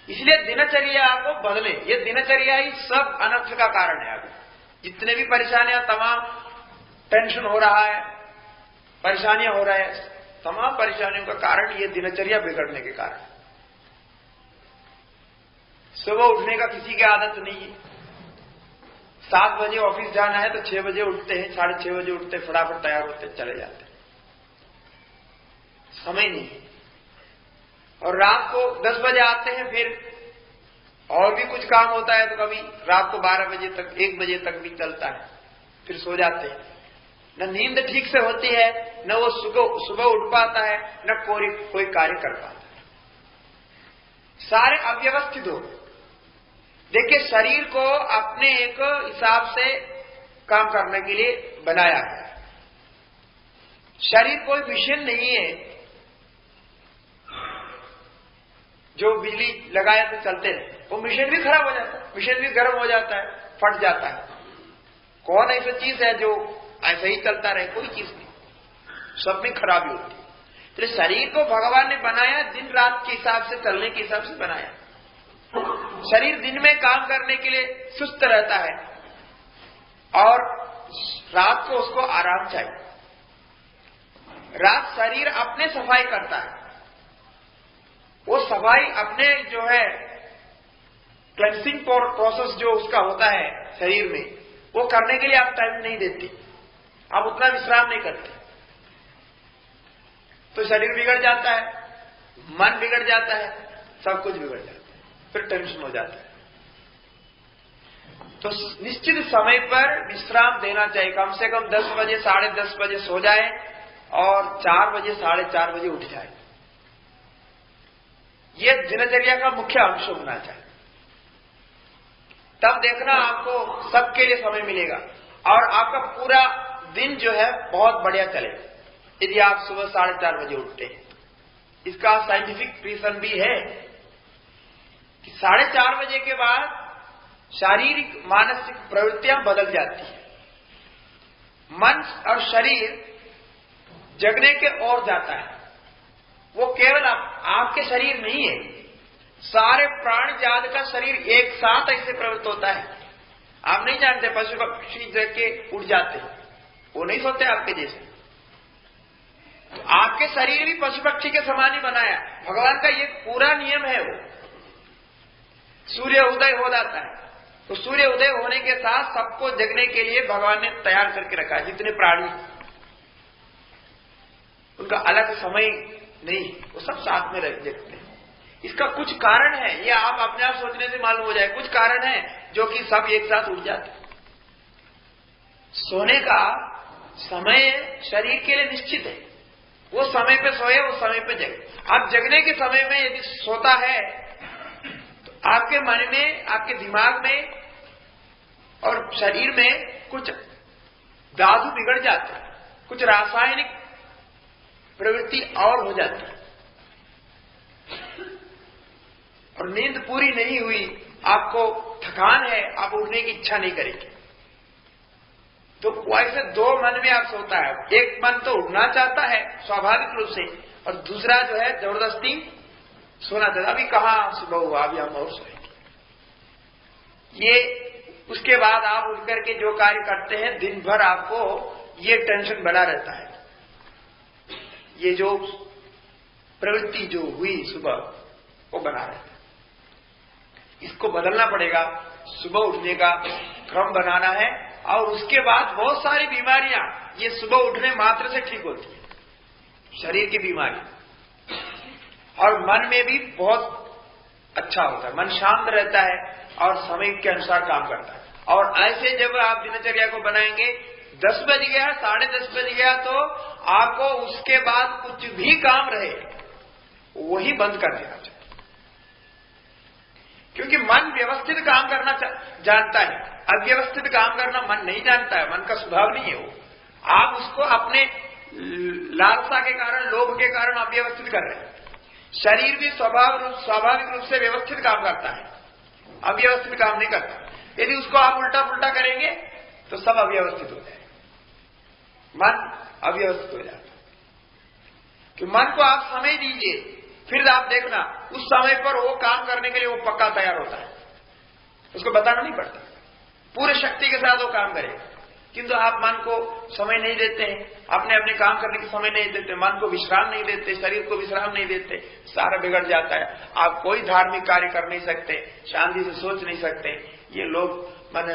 इसलिए दिनचर्या को बदले। ये दिनचर्या ही सब अनर्थ का कारण है। अभी जितने भी परेशानियां, तमाम टेंशन हो रहा है, परेशानियां हो रहा है, तमाम परेशानियों का कारण ये दिनचर्या बिगड़ने के कारण। सुबह उठने का किसी की आदत नहीं है। 7 बजे ऑफिस जाना है तो 6 बजे उठते हैं, 6:30 बजे उठते, फटाफट तैयार होते चले जाते, समय नहीं है। और रात को 10 बजे आते हैं, फिर और भी कुछ काम होता है तो कभी रात को 12 बजे तक 1 बजे तक भी चलता है, फिर सो जाते हैं। न नींद ठीक से होती है, न वो सुबह उठ पाता है, न कोई कार्य कर पाता है, सारे अव्यवस्थित हो गए। देखिए, शरीर को अपने एक हिसाब से काम करने के लिए बनाया है। शरीर कोई मशीन नहीं है जो बिजली लगाया तो चलते रहे। वो मशीन भी खराब हो जाता है, मशीन भी गर्म हो जाता है, फट जाता है। कौन ऐसी चीज है जो ऐसा ही चलता रहे? कोई चीज नहीं, सब में खराबी होती है। तो शरीर को भगवान ने बनाया दिन रात के हिसाब से, चलने के हिसाब से बनाया। शरीर दिन में काम करने के लिए सुस्त रहता है और रात को उसको आराम चाहिए। रात शरीर अपने सफाई करता है, वो सफाई अपने जो है क्लेंसिंग प्रोसेस जो उसका होता है शरीर में, वो करने के लिए आप टाइम नहीं देते, आप उतना विश्राम नहीं करते, तो शरीर बिगड़ जाता है, मन बिगड़ जाता है, सब कुछ बिगड़ जाता है, फिर टेंशन हो जाता है। तो निश्चित समय पर विश्राम देना चाहिए। कम से कम 10 बजे 10:30 बजे सो जाए और 4 बजे 4:30 बजे उठ जाए। ये दिनचर्या का मुख्य अंश होना चाहिए। तब देखना आपको सबके लिए समय मिलेगा और आपका पूरा दिन जो है बहुत बढ़िया चलेगा, यदि आप सुबह 4:30 बजे उठते हैं। इसका साइंटिफिक रीजन भी है कि 4:30 बजे के बाद शारीरिक मानसिक प्रवृत्तियां बदल जाती है। मन और शरीर जगने के ओर जाता है। वो केवल आपके शरीर नहीं है, सारे प्राणी जात का शरीर एक साथ ऐसे प्रवृत्त होता है। आप नहीं जानते, पशु पक्षी जग के उड़ जाते हैं, वो नहीं सोते आपके जैसे। तो आपके शरीर भी पशु पक्षी के समान ही बनाया। भगवान का ये पूरा नियम है। वो सूर्य उदय हो जाता है तो सूर्य उदय होने के साथ सबको जगने के लिए भगवान ने तैयार करके रखा है। जितने प्राणी, उनका अलग समय नहीं, वो सब साथ में जगते हैं। इसका कुछ कारण है, ये आप अपने आप सोचने से मालूम हो जाए। कुछ कारण है जो कि सब एक साथ उठ जाते हैं। सोने का समय शरीर के लिए निश्चित है, वो समय पे सोए, वो समय पे जगे। आप जगने के समय में यदि सोता है तो आपके मन में, आपके दिमाग में और शरीर में कुछ धातु बिगड़ जाते हैं, कुछ रासायनिक प्रवृत्ति और हो जाती है और नींद पूरी नहीं हुई, आपको थकान है, आप उठने की इच्छा नहीं करेंगे। तो वैसे दो मन में आप सोता है। एक मन तो उठना चाहता है स्वाभाविक रूप से, और दूसरा जो है जबरदस्ती सोना चाहता। अभी कहाँ सुबह हुआ, अभी हम और सोएंगे। ये उसके बाद आप उठ करके जो कार्य करते हैं, दिन भर आपको ये टेंशन बना रहता है। ये जो प्रवृत्ति जो हुई सुबह, वो बना रहता है। इसको बदलना पड़ेगा। सुबह उठने का क्रम बनाना है और उसके बाद बहुत सारी बीमारियां ये सुबह उठने मात्र से ठीक होती है। शरीर की बीमारी और मन में भी बहुत अच्छा होता है, मन शांत रहता है और समय के अनुसार काम करता है। और ऐसे जब आप दिनचर्या को बनाएंगे, 10 बज गया, 10:30 बज गया, तो आपको उसके बाद कुछ भी काम रहे वही बंद कर देना चाहिए। क्योंकि मन व्यवस्थित काम करना जानता है, अव्यवस्थित काम करना मन नहीं जानता है। मन का स्वभाव नहीं है वो। आप उसको अपने लालसा के कारण, लोभ के कारण अव्यवस्थित कर रहे हैं। शरीर भी स्वाभाविक रूप से व्यवस्थित काम करता है, अव्यवस्थित काम नहीं करता। यदि उसको आप उल्टा पुल्टा करेंगे तो सब अव्यवस्थित हो जाएगा, मन अव्यवस्थित हो जाता है। कि मन को आप समय दीजिए, फिर आप देखना उस समय पर वो काम करने के लिए वो पक्का तैयार होता है। उसको बताना नहीं पड़ता, पूरे शक्ति के साथ वो काम करेगा। किंतु आप मन को समय नहीं देते हैं, अपने अपने काम करने के समय नहीं देते, मन को विश्राम नहीं देते, शरीर को विश्राम नहीं देते, सारा बिगड़ जाता है। आप कोई धार्मिक कार्य कर नहीं सकते, शांति से सोच नहीं सकते। ये लोग मन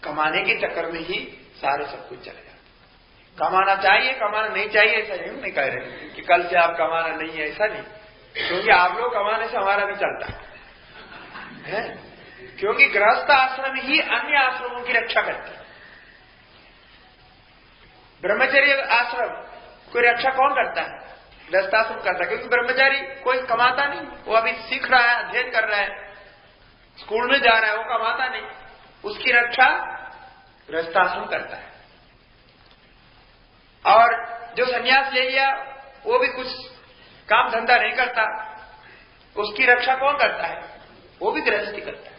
कमाने के चक्कर में ही सारे सब कुछ चले जाते। कमाना चाहिए, कमाना नहीं चाहिए ऐसा नहीं कह रहे कि कल से आप कमाना नहीं है, ऐसा नहीं। क्योंकि आप लोग कमाने से हमारा भी चलता है। है, क्योंकि गृहस्थ आश्रम ही अन्य आश्रमों की रक्षा करता है। ब्रह्मचर्य आश्रम कोई रक्षा कौन करता है? गृहस्थाश्रम करता है, क्योंकि ब्रह्मचारी कोई कमाता नहीं, वो अभी सीख रहा है, अध्ययन कर रहा है, स्कूल में जा रहा है, वो कमाता नहीं, उसकी रक्षा गृहस्थाश्रम करता है। और जो संन्यास ले लिया वो भी कुछ काम धंधा नहीं करता, उसकी रक्षा कौन करता है? वो भी गृहस्थी करता है।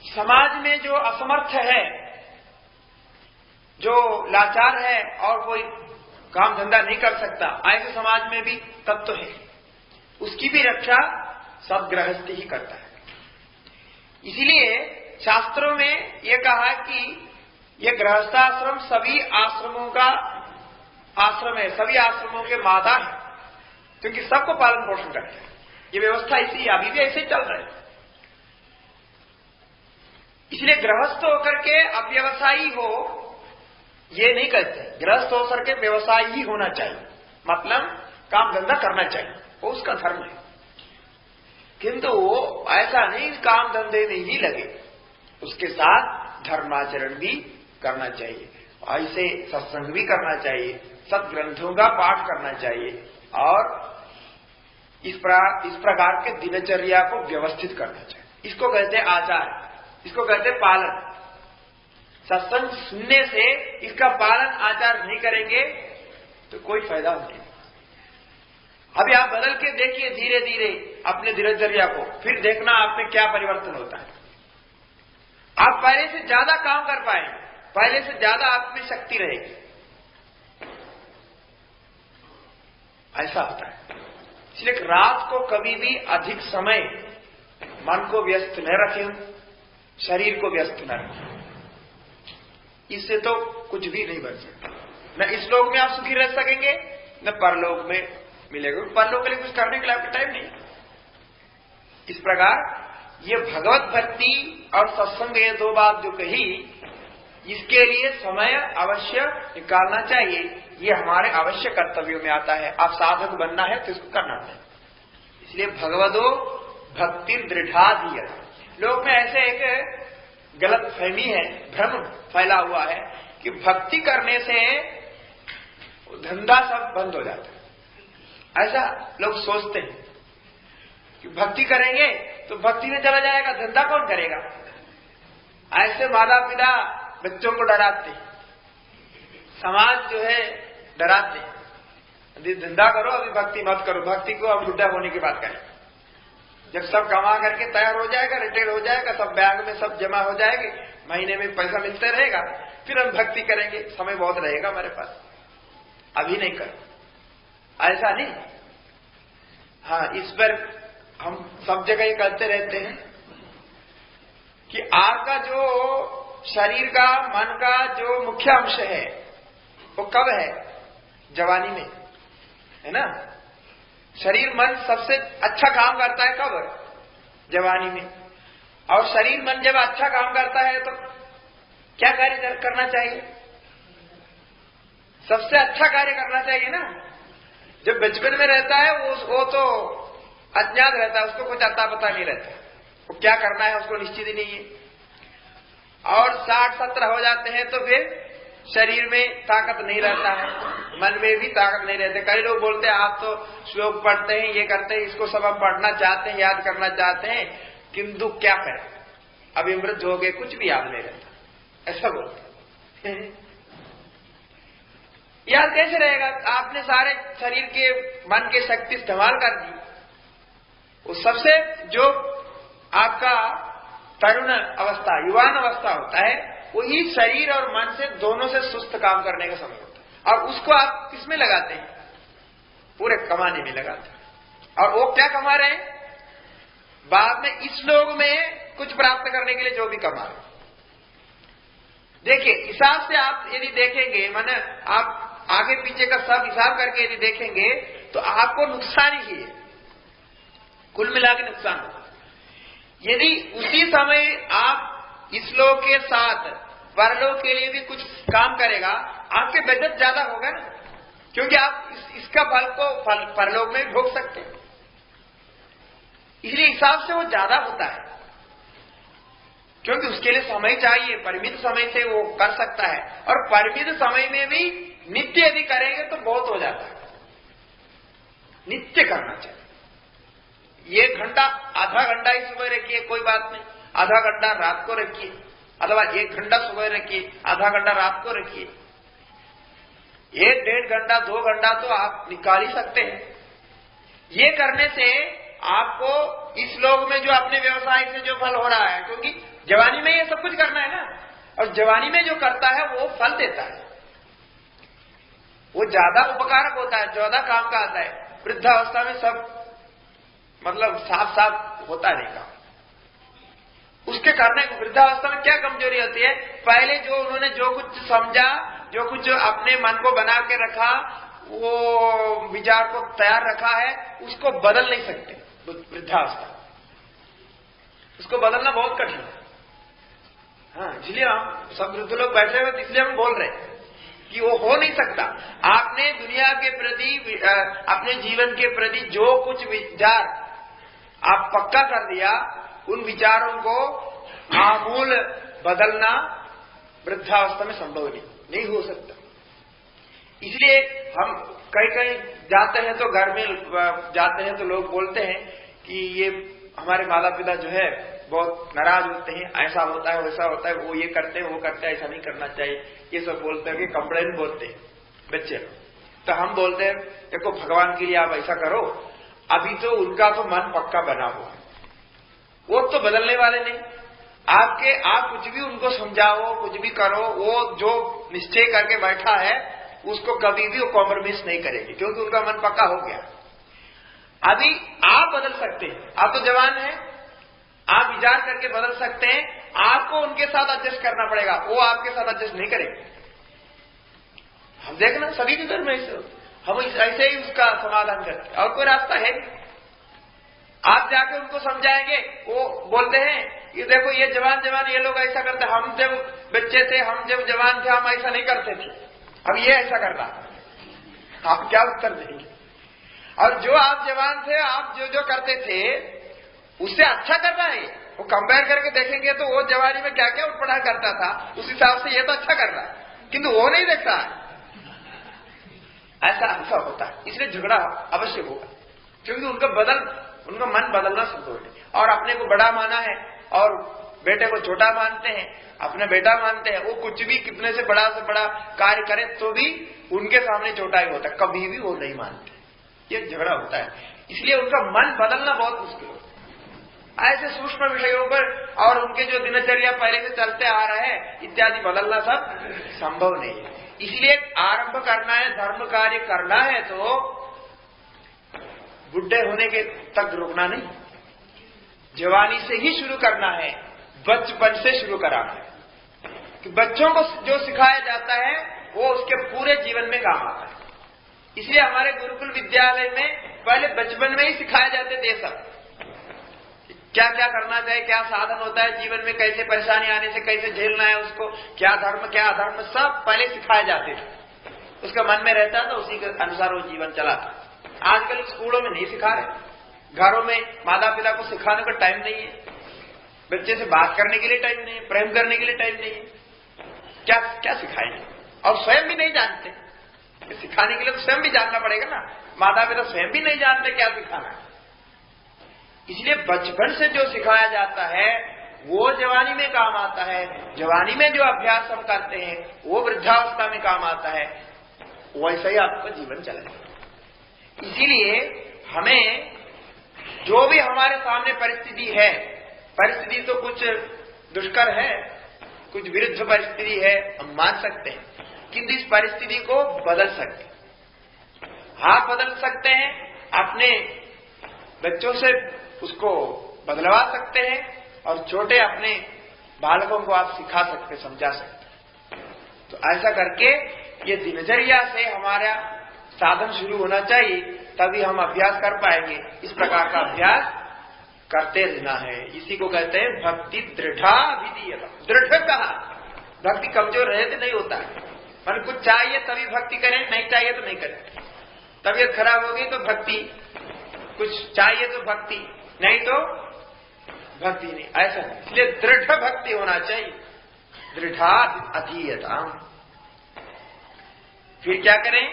समाज में जो असमर्थ है, जो लाचार है और कोई काम धंधा नहीं कर सकता, ऐसे समाज में भी तत्व है, उसकी भी रक्षा सब गृहस्थी ही करता है। इसीलिए शास्त्रों में यह कहा कि यह गृहस्थाश्रम सभी आश्रमों का आश्रम है, सभी आश्रमों के माता है, क्योंकि सबको पालन पोषण करता है। ये व्यवस्था इसी अभी भी ऐसे चल रहा है। इसलिए गृहस्थ होकर के अव्यवसायी हो ये नहीं कहते, गृहस्थ होकर के व्यवसाय ही होना चाहिए, मतलब काम धंधा करना चाहिए, वो उसका धर्म है। किंतु वो ऐसा नहीं काम धंधे में ही लगे, उसके साथ धर्माचरण भी करना चाहिए, ऐसे सत्संग भी करना चाहिए, सत्ग्रंथों का पाठ करना चाहिए और इस प्रकार के दिनचर्या को व्यवस्थित करना चाहिए। इसको कहते हैं आचार, इसको कहते हैं पालन। सत्संग सुनने से इसका पालन आचार नहीं करेंगे तो कोई फायदा नहीं। अभी आप बदल के देखिए धीरे धीरे अपने दिनचर्या को, फिर देखना आप में क्या परिवर्तन होता है। आप पहले से ज्यादा काम कर पाएंगे, पहले से ज्यादा आप में शक्ति रहेगी, ऐसा होता है। इसलिए रात को कभी भी अधिक समय मन को व्यस्त न रखें, शरीर को व्यस्त न रखें, इससे तो कुछ भी नहीं बन सकता। न इस लोक में आप सुखी रह सकेंगे, न परलोक में मिलेगा, परलोक के लिए कुछ करने के लिए आपका टाइम नहीं। इस प्रकार ये भगवत भक्ति और सत्संग, ये दो बात जो कही, इसके लिए समय अवश्य निकालना चाहिए, ये हमारे अवश्य कर्तव्यों में आता है। आप साधक बनना है तो इसको करना है। इसलिए भगवदो भक्ति दृढ़ाधीय। लोग में ऐसे एक गलत फहमी है, भ्रम फैला हुआ है कि भक्ति करने से धंधा सब बंद हो जाता है। ऐसा लोग सोचते हैं कि भक्ति करेंगे तो भक्ति में चला जाएगा, धंधा कौन करेगा। ऐसे माता पिता बच्चों को डराते, समाज जो है डराते, यदि धंधा करो अभी भक्ति मत करो, भक्ति को अब बुढ़ा होने की बात करें। जब सब कमा करके तैयार हो जाएगा, रिटायर हो जाएगा, सब बैंक में सब जमा हो जाएंगे, महीने में पैसा मिलते रहेगा, फिर हम भक्ति करेंगे, समय बहुत रहेगा हमारे पास, अभी नहीं कर। ऐसा नहीं। हाँ, इस पर हम सब जगह ये कहते रहते हैं कि आपका जो शरीर का, मन का जो मुख्य अंश है वो कब है? जवानी में, है ना। शरीर मन सबसे अच्छा काम करता है कब? जवानी में। और शरीर मन जब अच्छा काम करता है तो क्या कार्य करना चाहिए? सबसे अच्छा कार्य करना चाहिए ना। जब बचपन में रहता है वो तो अज्ञात रहता है, उसको कुछ अता पता नहीं रहता, वो क्या करना है उसको निश्चित ही नहीं है। और 60-70 हो जाते हैं तो फिर शरीर में ताकत नहीं रहता है, मन में भी ताकत नहीं रहती। कई लोग बोलते हैं आप तो श्लोक पढ़ते हैं, ये करते हैं, इसको सब हम पढ़ना चाहते हैं, याद करना चाहते हैं, किंतु क्या करें, अभी मृत हो गए, कुछ भी याद नहीं रहता, ऐसा बोलते हैं। याद कैसे रहेगा? आपने सारे शरीर के, मन के शक्ति इस्तेमाल कर दी। वो सबसे जो आपका तरुण अवस्था, युवान अवस्था होता है, वही शरीर और मन से दोनों से सुस्त काम करने का समय होता है। और उसको आप किसमें लगाते हैं? पूरे कमाने में लगाते हैं। और वो क्या कमा रहे हैं? बाद में इस लोग में कुछ प्राप्त करने के लिए जो भी कमा रहे। देखिए, हिसाब से आप यदि देखेंगे, माने आप आगे पीछे का सब हिसाब करके यदि देखेंगे तो आपको नुकसान ही है, कुल मिला के नुकसान होगा। यदि उसी समय आप इस लोग के साथ परलोक के लिए भी कुछ काम करेगा, आपके बचत ज्यादा होगा ना, क्योंकि आप इसका फल को परलोक में भोग सकते हैं। इसलिए हिसाब से वो ज्यादा होता है, क्योंकि उसके लिए समय चाहिए, परिमित समय से वो कर सकता है। और परिमित समय में भी नित्य यदि करेंगे तो बहुत हो जाता है। नित्य करना चाहिए। 1 घंटा, आधा घंटा ही सुबह रखिए, कोई बात नहीं, आधा घंटा रात को रखिए, अथवा 1 घंटा सुबह रखिए, आधा घंटा रात को रखिए। 1-1.5 घंटा, 2 घंटा तो आप निकाल ही सकते हैं। ये करने से आपको इस लोक में जो अपने व्यवसाय से जो फल हो रहा है, क्योंकि जवानी में ये सब कुछ करना है ना, और जवानी में जो करता है वो फल देता है, वो ज्यादा उपकारक होता है, ज्यादा काम का आता है। वृद्धावस्था में सब मतलब साफ साफ होता नहीं काम। उसके करने वृद्धावस्था में क्या कमजोरी होती है, पहले जो उन्होंने जो कुछ समझा, जो कुछ अपने मन को बना के रखा, वो विचार को तैयार रखा है, उसको बदल नहीं सकते। वृद्धावस्था उसको बदलना बहुत कठिन है। हाँ, इसलिए हम सब वृद्ध लोग बैठे हुए, इसलिए हम बोल रहे हैं कि वो हो नहीं सकता। आपने दुनिया के प्रति, अपने जीवन के प्रति जो कुछ विचार आप पक्का कर दिया, उन विचारों को आमूल बदलना वृद्धावस्था में संभव नहीं हो सकता। इसलिए हम कहीं जाते हैं तो घर में जाते हैं तो लोग बोलते हैं कि ये हमारे माता पिता जो है बहुत नाराज होते हैं, ऐसा होता है वैसा होता है, वो ये करते हैं वो करते हैं, ऐसा नहीं करना चाहिए, ये सब बोलते हैं कि कंप्लेन बोलते हैं बच्चे। तो हम बोलते हैं देखो भगवान के लिए आप ऐसा करो, अभी तो उनका तो मन पक्का बना हुआ है, वो तो बदलने वाले नहीं। आप कुछ भी उनको समझाओ, कुछ भी करो, वो जो निश्चय करके बैठा है उसको कभी भी वो कॉम्प्रोमाइज नहीं करेगी, क्योंकि उनका मन पक्का हो गया। अभी आप बदल सकते हैं, आप तो जवान हैं, आप विचार करके बदल सकते हैं। आपको उनके साथ एडजस्ट करना पड़ेगा, वो आपके साथ एडजस्ट नहीं करेंगे। हम देखना सभी के घर में ऐसे, हम ऐसे ही उसका समाधान करते, और कोई रास्ता है नहीं। आप जाके उनको समझाएंगे, वो बोलते हैं ये देखो ये जवान ये लोग ऐसा करते, हम जब बच्चे थे, हम जब जवान थे, हम ऐसा नहीं करते थे, अब ये ऐसा कर रहा है। आप क्या उत्तर देंगे? और जो आप जवान थे, आप जो करते थे उससे अच्छा कर रहा है, वो कंपेयर करके देखेंगे तो वो जवानी में क्या क्या उठपड़ा करता था, उस हिसाब से ये तो अच्छा कर रहा है, किंतु वो नहीं देखता है। ऐसा होता है, इसलिए झगड़ा अवश्य होगा, क्योंकि उनका मन बदलना संभव है। और अपने को बड़ा माना है और बेटे को छोटा मानते हैं, अपने बेटा मानते हैं, वो कुछ भी कितने से बड़ा कार्य करे तो भी उनके सामने छोटा ही होता है, कभी भी वो नहीं मानते। ये झगड़ा होता है, इसलिए उनका मन बदलना बहुत मुश्किल होता है। ऐसे सूक्ष्म विषयों पर और उनके जो दिनचर्या पहले से चलते आ रहे हैं इत्यादि बदलना सब संभव नहीं है। इसलिए आरंभ करना है, धर्म कार्य करना है तो बुढ़े होने के तक रुकना नहीं, जवानी से ही शुरू करना है, बचपन से शुरू कराना है। कि बच्चों को जो सिखाया जाता है वो उसके पूरे जीवन में काम आता है। इसलिए हमारे गुरुकुल विद्यालय में पहले बचपन में ही सिखाए जाते थे सब, क्या क्या करना चाहिए, क्या साधन होता है जीवन में, कैसे परेशानी आने से कैसे झेलना है उसको, क्या धर्म क्या अधर्म, सब पहले सिखाए जाते थे। उसका मन में रहता था, उसी के अनुसार वो जीवन चलाता। आजकल स्कूलों में नहीं सिखा रहे, घरों में माता पिता को सिखाने का टाइम नहीं है, बच्चे से बात करने के लिए टाइम नहीं है, प्रेम करने के लिए टाइम नहीं है, क्या सिखाएंगे? और स्वयं भी नहीं जानते, सिखाने के लिए तो स्वयं भी जानना पड़ेगा ना, माता पिता स्वयं भी नहीं जानते क्या सिखाना है। इसलिए बचपन से जो सिखाया जाता है वो जवानी में काम आता है, जवानी में जो अभ्यास हम करते हैं वो वृद्धावस्था में काम आता है, वैसा ही आपका जीवन चलेगा। इसीलिए हमें जो भी हमारे सामने परिस्थिति है, परिस्थिति तो कुछ दुष्कर है, कुछ विरुद्ध परिस्थिति है, हम मान सकते हैं, किंतु इस परिस्थिति को बदल सकते हैं। आप बदल सकते हैं, अपने बच्चों से उसको बदलवा सकते हैं, और छोटे अपने बालकों को आप सिखा सकते, समझा सकते। तो ऐसा करके ये दिनचर्या से हमारा साधन शुरू होना चाहिए, तभी हम अभ्यास कर पाएंगे। इस प्रकार का अभ्यास करते रहना है, इसी को कहते हैं भक्ति दृढ़ा विधीयता। दृढ़ कहा, भक्ति कमजोर रहे तो नहीं होता है, मतलब कुछ चाहिए तभी भक्ति करें, नहीं चाहिए तो नहीं करें। तबीयत खराब होगी तो भक्ति, कुछ चाहिए तो भक्ति, नहीं तो भक्ति नहीं, ऐसा नहीं। इसलिए दृढ़ भक्ति होना चाहिए, दृढ़ा अधीयता। फिर क्या करें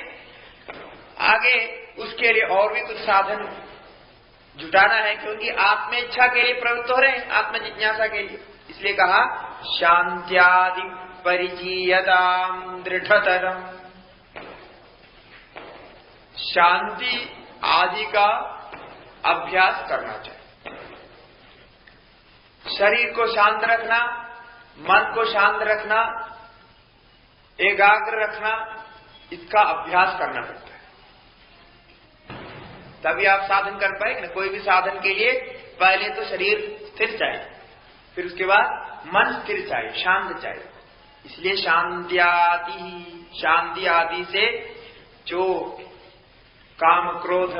आगे, उसके लिए और भी कुछ साधन जुटाना है, क्योंकि आत्मेच्छा के लिए प्रवृत्त हो रहे हैं, आत्म जिज्ञासा के लिए। इसलिए कहा शांत्यादि परिचीयताम दृढ़तरम, शांति आदि का अभ्यास करना चाहिए। शरीर को शांत रखना, मन को शांत रखना, एकाग्र रखना, इसका अभ्यास करना पड़ता है, तभी आप साधन कर पाएंगे ना। कोई भी साधन के लिए पहले तो शरीर स्थिर चाहिए, फिर उसके बाद मन स्थिर चाहिए, शांत चाहिए। इसलिए शांति आदि से जो काम क्रोध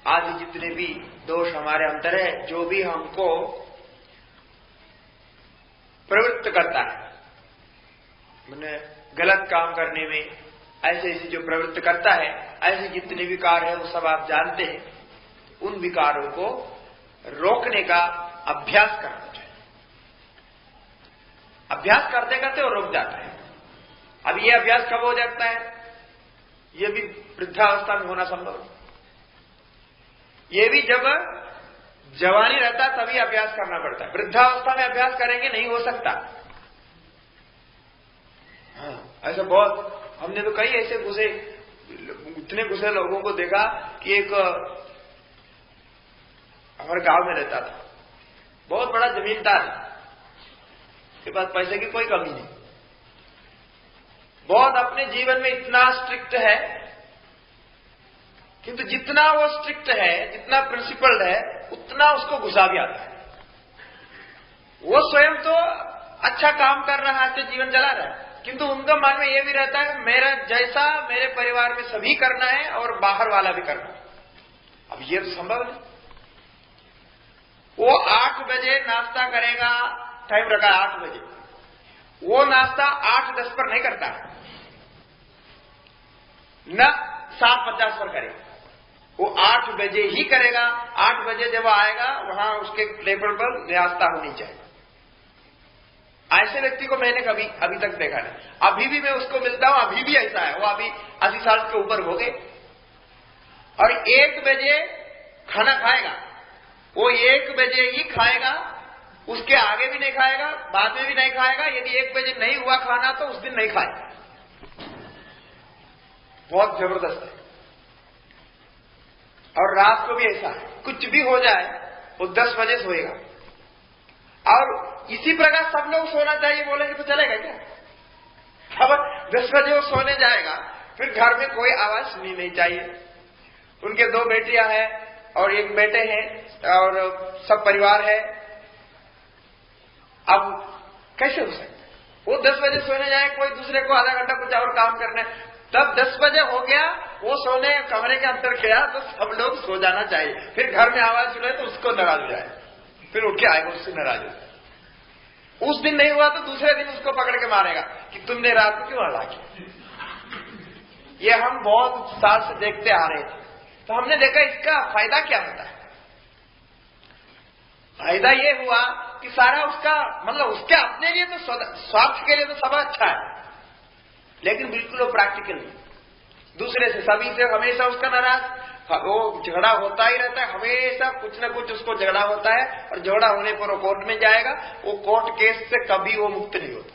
आदि जितने भी दोष हमारे अंदर है, जो भी हमको प्रवृत्त करता है, मैंने गलत काम करने में, ऐसे ऐसे जो प्रवृत्त करता है, ऐसे जितने विकार है वो सब आप जानते हैं। उन विकारों को रोकने का अभ्यास करना चाहिए। अभ्यास करते करते वो रुक जाता है। अब ये अभ्यास कब हो जाता है, ये भी वृद्धावस्था में होना संभव है। ये भी जब जवानी रहता है तभी अभ्यास करना पड़ता है, वृद्धावस्था में अभ्यास करेंगे नहीं हो सकता। हाँ, ऐसा बहुत, हमने तो कई ऐसे घुसे, इतने घुसे लोगों को देखा कि एक हमारे गांव में रहता था, बहुत बड़ा जमींदार, उसके पास पैसे की कोई कमी नहीं, बहुत अपने जीवन में इतना स्ट्रिक्ट है, किंतु जितना वो स्ट्रिक्ट है, जितना प्रिंसिपल्ड है, उतना उसको गुस्सा भी आता है। वो स्वयं तो अच्छा काम कर रहा है, जीवन चला रहा है, किंतु उनका मन में ये भी रहता है मेरा जैसा मेरे परिवार में सभी करना है और बाहर वाला भी करना है। अब ये तो संभव नहीं। वो 8 बजे नाश्ता करेगा, टाइम रखा 8 बजे, वो नाश्ता 8:10 पर नहीं करता है, न 7:50 पर करेगा, वो 8 बजे ही करेगा। 8 बजे जब आएगा वहां उसके टेबल पर नाश्ता होनी चाहिए। ऐसे व्यक्ति को मैंने कभी अभी तक देखा नहीं। अभी भी मैं उसको मिलता हूं, अभी भी ऐसा है। वो अभी 80 साल के ऊपर हो गए और 1 बजे खाना खाएगा, वो 1 बजे ही खाएगा, उसके आगे भी नहीं खाएगा, बाद में भी नहीं खाएगा। यदि 1 बजे नहीं हुआ खाना तो उस दिन नहीं खाएगा। बहुत जबरदस्त है। और रात को भी ऐसा है, कुछ भी हो जाए वो 10 बजे सोएगा। और इसी प्रकार सब लोग सोना चाहिए बोलेंगे तो चलेगा क्या? अब 10 बजे वो सोने जाएगा, फिर घर में कोई आवाज सुननी नहीं चाहिए। उनके 2 बेटियां हैं और 1 बेटे हैं और सब परिवार है। अब कैसे हो सकता है? वो 10 बजे सोने जाए, कोई दूसरे को आधा घंटा कुछ और काम करना है, तब 10 बजे हो गया, वो सोने कमरे के अंदर गया तो सब लोग सो जाना चाहिए। फिर घर में आवाज सुने तो उसको नाराज हो जाए, फिर उठ के आएगा, उससे नाराज हो जाए। उस दिन नहीं हुआ तो दूसरे दिन उसको पकड़ के मारेगा कि तुमने रात को क्यों हला किया। ये हम बहुत साल से देखते आ रहे थे, तो हमने देखा इसका फायदा क्या होता है। फायदा ये हुआ कि सारा उसका मतलब उसके अपने लिए तो स्वार्थ के लिए तो सब अच्छा है, लेकिन बिल्कुल वो प्रैक्टिकल नहीं। दूसरे से सभी से हमेशा उसका नाराज, वो झगड़ा होता ही रहता है, हमेशा कुछ न कुछ उसको झगड़ा होता है और झगड़ा होने पर वो कोर्ट में जाएगा। वो कोर्ट केस से कभी वो मुक्त नहीं होता।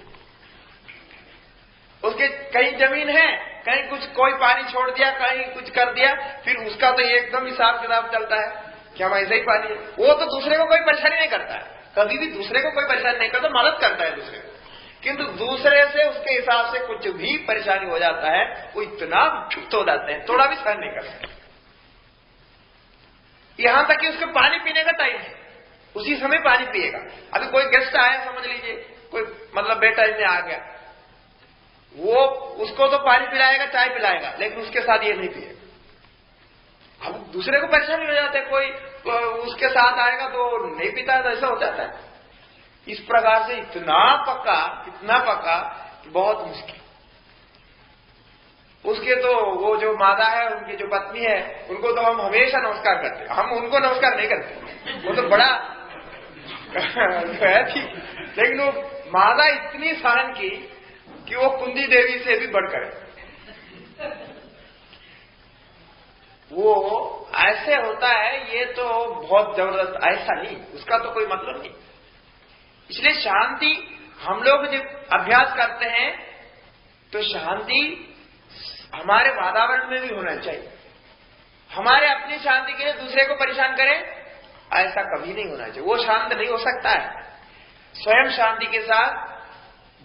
उसके कहीं जमीन है, कहीं कुछ कोई पानी छोड़ दिया, कहीं कुछ कर दिया, फिर उसका तो एकदम हिसाब किताब चलता है कि हम ऐसे ही पानी। वो तो दूसरे को कोई परेशानी नहीं करता है, कभी भी दूसरे को कोई परेशानी नहीं करता, मदद करता है दूसरे को। किंतु दूसरे से उसके हिसाब से कुछ भी परेशानी हो जाता है, वो इतना क्षुब्ध हो जाते हैं, थोड़ा भी सहन नहीं कर सकते। यहां तक कि उसके पानी पीने का टाइम है, उसी समय पानी पिएगा। अभी कोई गेस्ट आया, समझ लीजिए कोई मतलब बेटाइम में आ गया, वो उसको तो पानी पिलाएगा, चाय पिलाएगा, लेकिन उसके साथ ये नहीं पिएगा। अब दूसरे को परेशानी हो जाता है, कोई उसके साथ आएगा तो नहीं पीता, तो ऐसा हो जाता है। इस प्रकार से इतना पक्का बहुत मुश्किल। उसके तो वो जो माता है, उनकी जो पत्नी है, उनको तो हम हमेशा नमस्कार करते हैं, हम उनको नमस्कार नहीं करते, वो तो बड़ा है ठीक। लेकिन वो माता इतनी सहन की कि वो कुंती देवी से भी बढ़कर है। वो ऐसे होता है, ये तो बहुत जबरदस्त, ऐसा नहीं, उसका तो कोई मतलब नहीं। इसलिए शांति हम लोग जब अभ्यास करते हैं तो शांति हमारे वातावरण में भी होना चाहिए। हमारे अपनी शांति के लिए दूसरे को परेशान करें, ऐसा कभी नहीं होना चाहिए। वो शांत नहीं हो सकता है। स्वयं शांति के साथ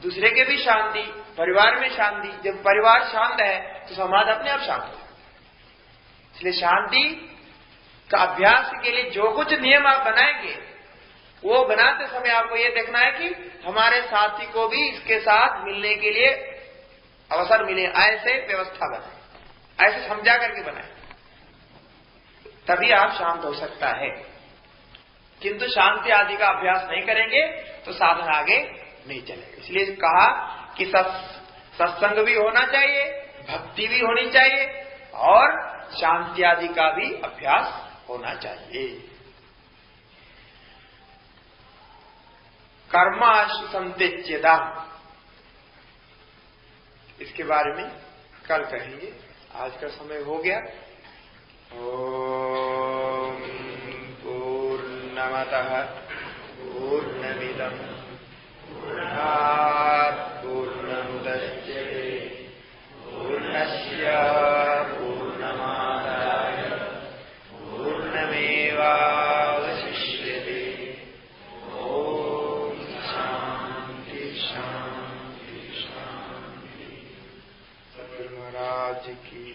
दूसरे के भी शांति, परिवार में शांति। जब परिवार शांत है तो समाज अपने आप शांत हो। इसलिए शांति का अभ्यास के लिए जो कुछ नियम आप बनाएंगे, वो बनाते समय आपको ये देखना है कि हमारे साथी को भी इसके साथ मिलने के लिए अवसर मिले, ऐसे व्यवस्था बनाए, ऐसे समझा करके बनाए, तभी आप शांत हो सकता है। किंतु शांति आदि का अभ्यास नहीं करेंगे तो साधन आगे नहीं चलेगा। इसलिए कहा कि सत्संग भी होना चाहिए, भक्ति भी होनी चाहिए और शांति आदि का भी अभ्यास होना चाहिए। कर्माशु संत्यज्यता, इसके बारे में कल कहेंगे, आज का समय हो गया। ओम पूर्णमतः पूर्णमिदं पूर्णात् पूर्णमुदच्यते पूर्णस्य पूर्णमादाय पूर्णमेवावशिष्यते। ओम शांति शांति शांति। सद्गुरु महाराज की